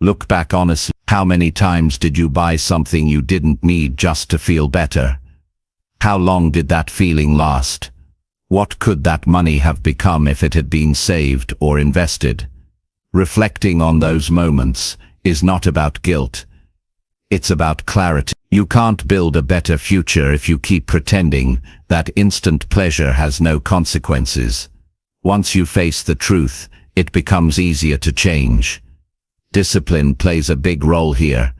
S2: Look back honestly. How many times did you buy something you didn't need just to feel better? How long did that feeling last? What could that money have become if it had been saved or invested? Reflecting on those moments is not about guilt. It's about clarity. You can't build a better future if you keep pretending that instant pleasure has no consequences. Once you face the truth, it becomes easier to change. Discipline plays a big role here,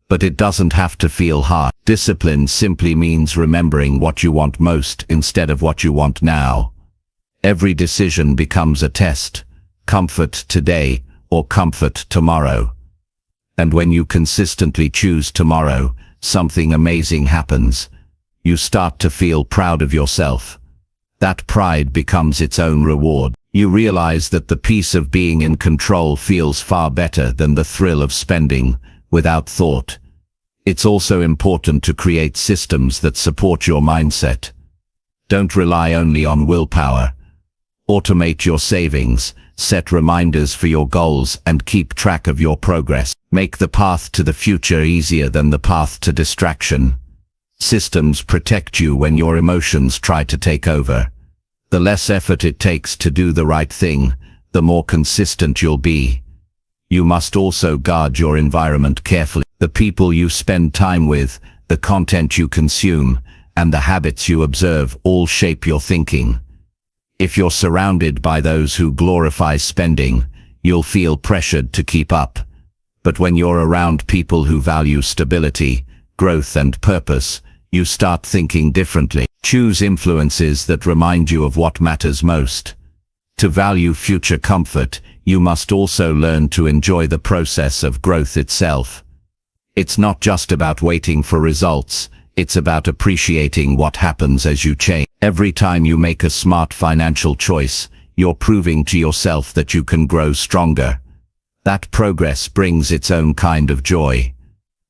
S2: but it doesn't have to feel hard. Discipline simply means remembering what you want most instead of what you want now. Every decision becomes a test, comfort today or comfort tomorrow. And when you consistently choose tomorrow, something amazing happens. You start to feel proud of yourself. That pride becomes its own reward. You realize that the peace of being in control feels far better than the thrill of spending without thought. It's also important to create systems that support your mindset. Don't rely only on willpower. Automate your savings, set reminders for your goals, and keep track of your progress. Make the path to the future easier than the path to distraction. Systems protect you when your emotions try to take over. The less effort it takes to do the right thing, the more consistent you'll be. You must also guard your environment carefully. The people you spend time with, the content you consume, and the habits you observe all shape your thinking. If you're surrounded by those who glorify spending, you'll feel pressured to keep up. But when you're around people who value stability, growth, and purpose, you start thinking differently. Choose influences that remind you of what matters most. To value future comfort, you must also learn to enjoy the process of growth itself. It's not just about waiting for results, it's about appreciating what happens as you change. Every time you make a smart financial choice, you're proving to yourself that you can grow stronger. That progress brings its own kind of joy.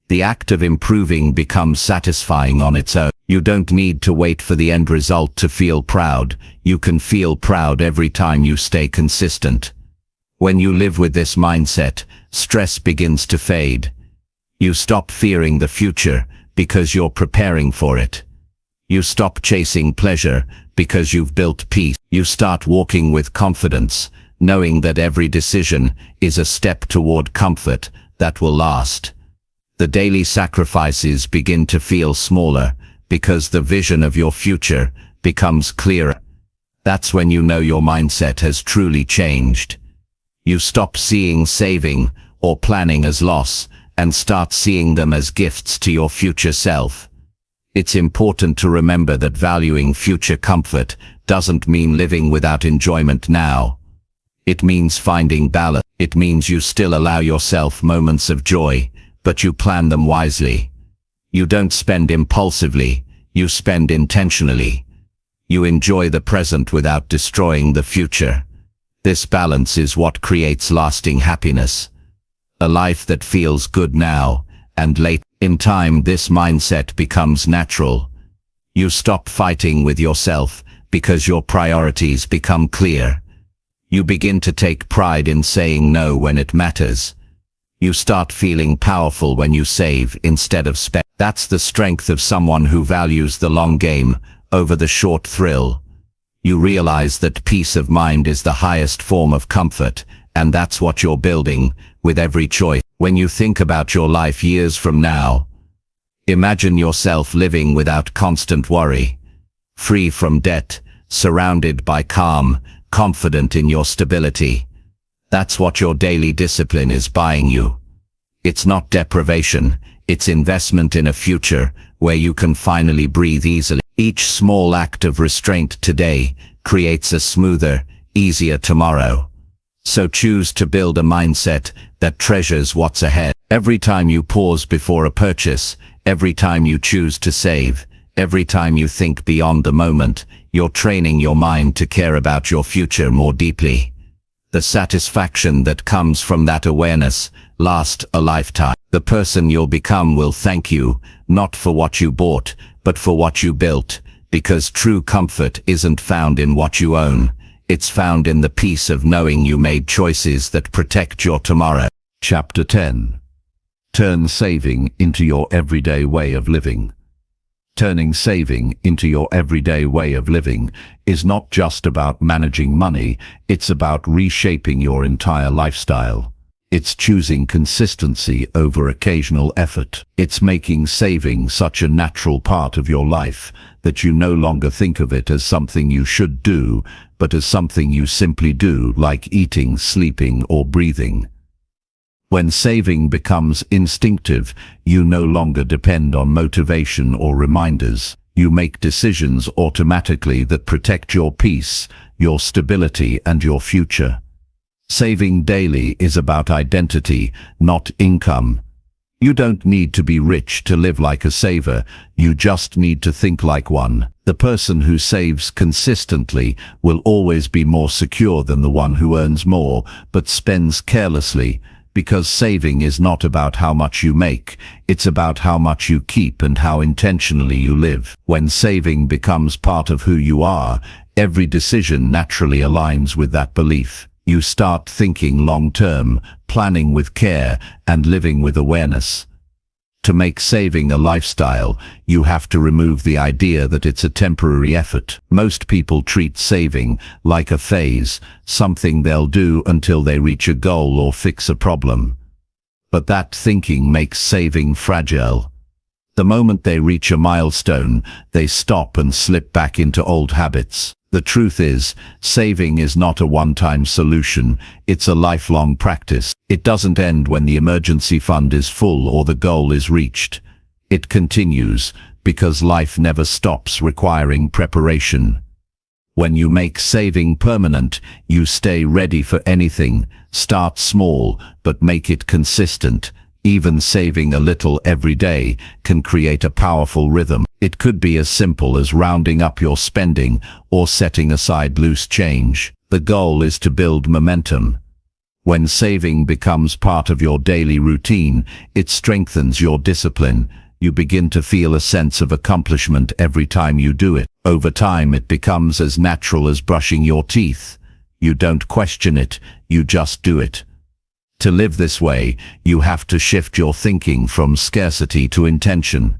S2: The act of improving becomes satisfying on its own. You don't need to wait for the end result to feel proud. You can feel proud every time you stay consistent. When you live with this mindset, stress begins to fade. You stop fearing the future because you're preparing for it. You stop chasing pleasure because you've built peace. You start walking with confidence, knowing that every decision is a step toward comfort that will last. The daily sacrifices begin to feel smaller because the vision of your future becomes clearer. That's when you know your mindset has truly changed. You stop seeing saving or planning as loss and start seeing them as gifts to your future self. It's important to remember that valuing future comfort doesn't mean living without enjoyment now. It means finding balance. It means you still allow yourself moments of joy, but you plan them wisely. You don't spend impulsively, you spend intentionally. You enjoy the present without destroying the future. This balance is what creates lasting happiness. A life that feels good now, and late in time this mindset becomes natural. You stop fighting with yourself because your priorities become clear. You begin to take pride in saying no when it matters. You start feeling powerful when you save instead of spend. That's the strength of someone who values the long game over the short thrill. You realize that peace of mind is the highest form of comfort, and that's what you're building with every choice. When you think about your life years from now, imagine yourself living without constant worry, free from debt, surrounded by calm, confident in your stability. That's what your daily discipline is buying you. It's not deprivation, it's investment in a future where you can finally breathe easily. Each small act of restraint today creates a smoother, easier tomorrow. So choose to build a mindset that treasures what's ahead. Every time you pause before a purchase, every time you choose to save, every time you think beyond the moment, you're training your mind to care about your future more deeply. The satisfaction that comes from that awareness lasts a lifetime. The person you'll become will thank you, not for what you bought, but for what you built, because true comfort isn't found in what you own. It's found in the peace of knowing you made choices that protect your tomorrow.
S1: Chapter 10. Turn saving into your everyday way of living. Turning saving into your everyday way of living is not just about managing money, it's about reshaping your entire lifestyle. It's choosing consistency over occasional effort. It's making saving such a natural part of your life that you no longer think of it as something you should do, but as something you simply do, like eating, sleeping, or breathing. When saving becomes instinctive, you no longer depend on motivation or reminders. You make decisions automatically that protect your peace, your stability, and your future. Saving daily is about identity, not income. You don't need to be rich to live like a saver, you just need to think like one. The person who saves consistently will always be more secure than the one who earns more, but spends carelessly, because saving is not about how much you make, it's about how much you keep and how intentionally you live. When saving becomes part of who you are, every decision naturally aligns with that belief. You start thinking long-term, planning with care, and living with awareness. To make saving a lifestyle, you have to remove the idea that it's a temporary effort. Most people treat saving like a phase, something they'll do until they reach a goal or fix a problem. But that thinking makes saving fragile. The moment they reach a milestone, they stop and slip back into old habits. The truth is, saving is not a one-time solution, it's a lifelong practice. It doesn't end when the emergency fund is full or the goal is reached. It continues, because life never stops requiring preparation. When you make saving permanent, you stay ready for anything. Start small, but make it consistent. Even saving a little every day can create a powerful rhythm. It could be as simple as rounding up your spending or setting aside loose change. The goal is to build momentum. When saving becomes part of your daily routine, it strengthens your discipline. You begin to feel a sense of accomplishment every time you do it. Over time, it becomes as natural as brushing your teeth. You don't question it, you just do it. To live this way, you have to shift your thinking from scarcity to intention.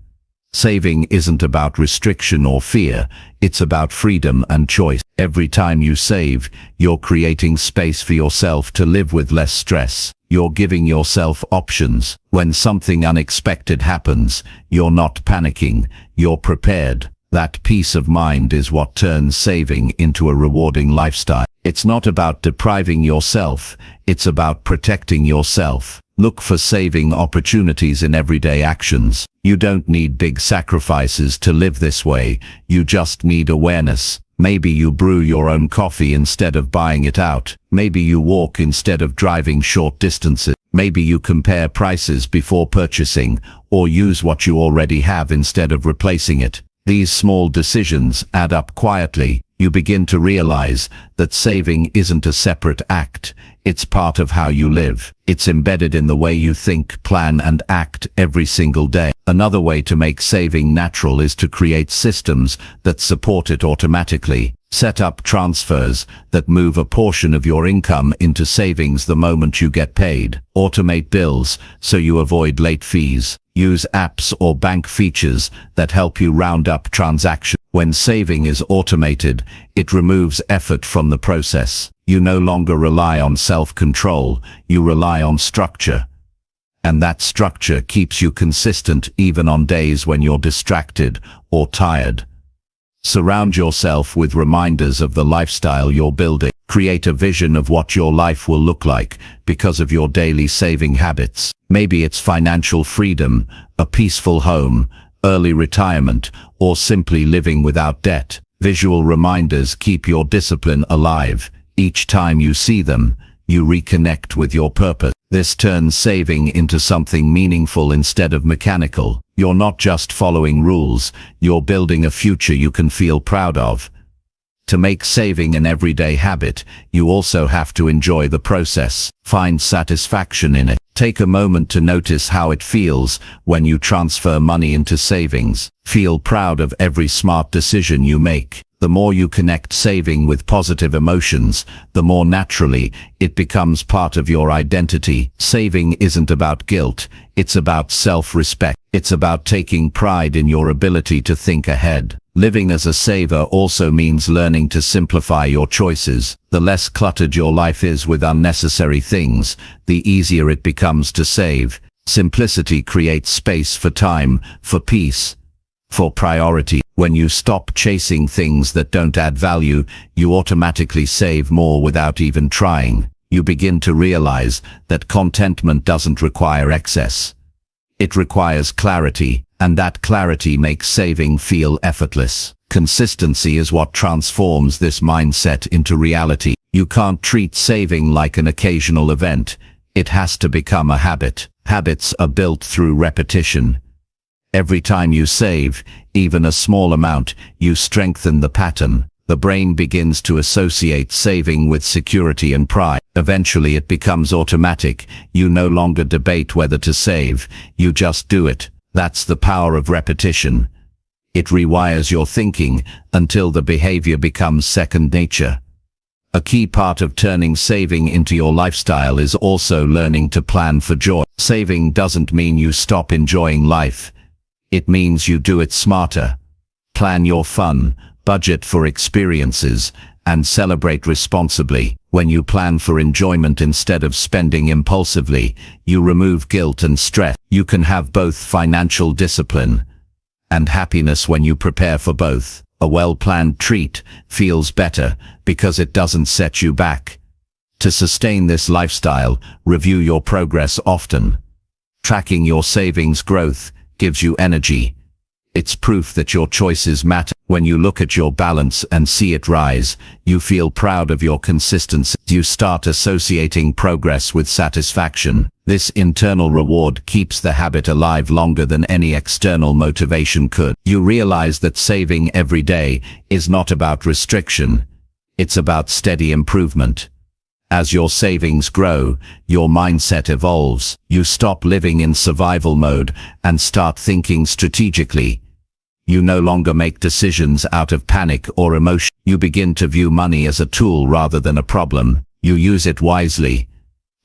S2: Saving isn't about restriction or fear, it's about freedom and choice. Every time you save, you're creating space for yourself to live with less stress. You're giving yourself options. When something unexpected happens, you're not panicking, you're prepared. That peace of mind is what turns saving into a rewarding lifestyle. It's not about depriving yourself, it's about protecting yourself. Look for saving opportunities in everyday actions. You don't need big sacrifices to live this way, you just need awareness. Maybe you brew your own coffee instead of buying it out. Maybe you walk instead of driving short distances. Maybe you compare prices before purchasing, or use what you already have instead of replacing it. These small decisions add up quietly. You begin to realize that saving isn't a separate act, it's part of how you live. It's embedded in the way you think, plan, and act every single day. Another way to make saving natural is to create systems that support it automatically. Set up transfers that move a portion of your income into savings the moment you get paid. Automate bills so you avoid late fees. Use apps or bank features that help you round up transactions. When saving is automated, it removes effort from the process. You no longer rely on self-control, you rely on structure. And that structure keeps you consistent even on days when you're distracted or tired. Surround yourself with reminders of the lifestyle you're building. Create a vision of what your life will look like because of your daily saving habits. Maybe it's financial freedom, a peaceful home, early retirement, or simply living without debt. Visual reminders keep your discipline alive. Each time you see them, you reconnect with your purpose. This turns saving into something meaningful instead of mechanical. You're not just following rules, you're building a future you can feel proud of. To make saving an everyday habit, you also have to enjoy the process. Find satisfaction in it. Take a moment to notice how it feels when you transfer money into savings. Feel proud of every smart decision you make. The more you connect saving with positive emotions, the more naturally it becomes part of your identity. Saving isn't about guilt, it's about self-respect. It's about taking pride in your ability to think ahead. Living as a saver also means learning to simplify your choices. The less cluttered your life is with unnecessary things, the easier it becomes to save. Simplicity creates space for time, for peace, for priority. When you stop chasing things that don't add value, you automatically save more without even trying. You begin to realize that contentment doesn't require excess. It requires clarity, and that clarity makes saving feel effortless. Consistency is what transforms this mindset into reality. You can't treat saving like an occasional event. It has to become a habit. Habits are built through repetition. Every time you save, even a small amount, you strengthen the pattern. The brain begins to associate saving with security and pride. Eventually it becomes automatic. You no longer debate whether to save, you just do it. That's the power of repetition. It rewires your thinking until the behavior becomes second nature. A key part of turning saving into your lifestyle is also learning to plan for joy. Saving doesn't mean you stop enjoying life. It means you do it smarter. Plan your fun, budget for experiences, and celebrate responsibly. When you plan for enjoyment instead of spending impulsively, you remove guilt and stress. You can have both financial discipline and happiness when you prepare for both. A well-planned treat feels better because it doesn't set you back. To sustain this lifestyle, review your progress often. Tracking your savings growth gives you energy. It's proof that your choices matter. When you look at your balance and see it rise, you feel proud of your consistency. You start associating progress with satisfaction. This internal reward keeps the habit alive longer than any external motivation could. You realize that saving every day is not about restriction. It's about steady improvement. As your savings grow, your mindset evolves. You stop living in survival mode and start thinking strategically. You no longer make decisions out of panic or emotion. You begin to view money as a tool rather than a problem. You use it wisely,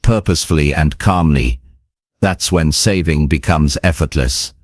S2: purposefully, and calmly. That's when saving becomes effortless.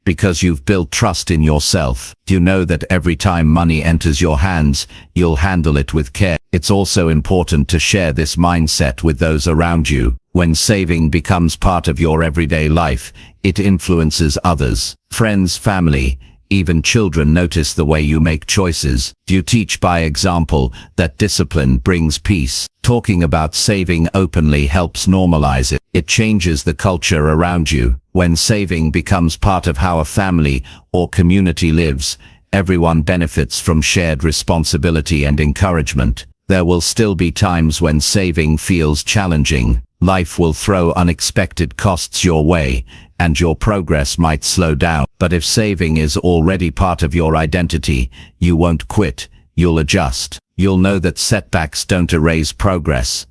S2: Because you've built trust in yourself. You know that every time money enters your hands, you'll handle it with care. It's also important to share this mindset with those around you. When saving becomes part of your everyday life, it influences others. Friends, family, even children notice the way you make choices. You teach by example that discipline brings peace. Talking about saving openly helps normalize it. It changes the culture around you. When saving becomes part of how a family or community lives, everyone benefits from shared responsibility and encouragement. There will still be times when saving feels challenging. Life will throw unexpected costs your way, and your progress might slow down. But if saving is already part of your identity, you won't quit, you'll adjust. You'll know that setbacks don't erase progress.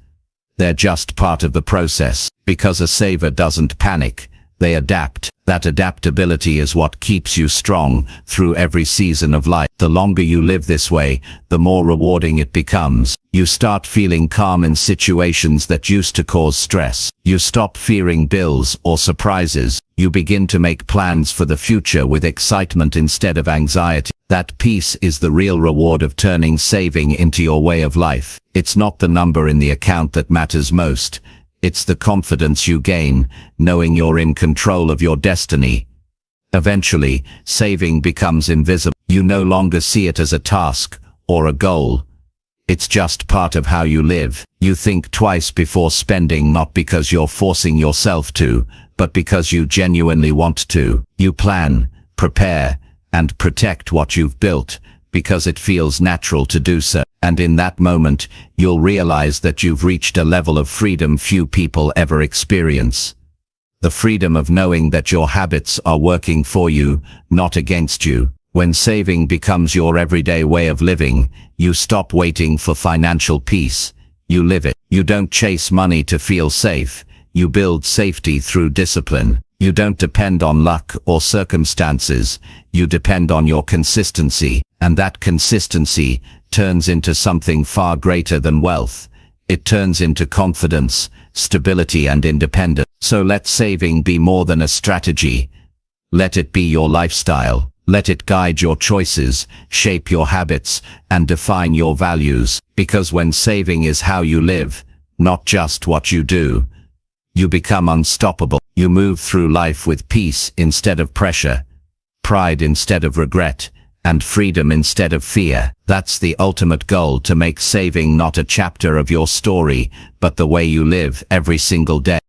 S2: They're just part of the process. Because a saver doesn't panic, they adapt. That adaptability is what keeps you strong through every season of life. The longer you live this way, the more rewarding it becomes. You start feeling calm in situations that used to cause stress. You stop fearing bills or surprises. You begin to make plans for the future with excitement instead of anxiety. That peace is the real reward of turning saving into your way of life. It's not the number in the account that matters most. It's the confidence you gain, knowing you're in control of your destiny. Eventually, saving becomes invisible. You no longer see it as a task or a goal. It's just part of how you live. You think twice before spending, not because you're forcing yourself to, but because you genuinely want to. You plan, prepare, and protect what you've built, because it feels natural to do so. And in that moment, you'll realize that you've reached a level of freedom few people ever experience. The freedom of knowing that your habits are working for you, not against you. When saving becomes your everyday way of living, you stop waiting for financial peace. You live it. You don't chase money to feel safe. You build safety through discipline. You don't depend on luck or circumstances. You depend on your consistency. And that consistency turns into something far greater than wealth. It turns into confidence, stability, and independence. So let saving be more than a strategy. Let it be your lifestyle. Let it guide your choices, shape your habits, and define your values. Because when saving is how you live, not just what you do, you become unstoppable. You move through life with peace instead of pressure, pride instead of regret, and freedom instead of fear. That's the ultimate goal, to make saving not a chapter of your story, but the way you live every single day.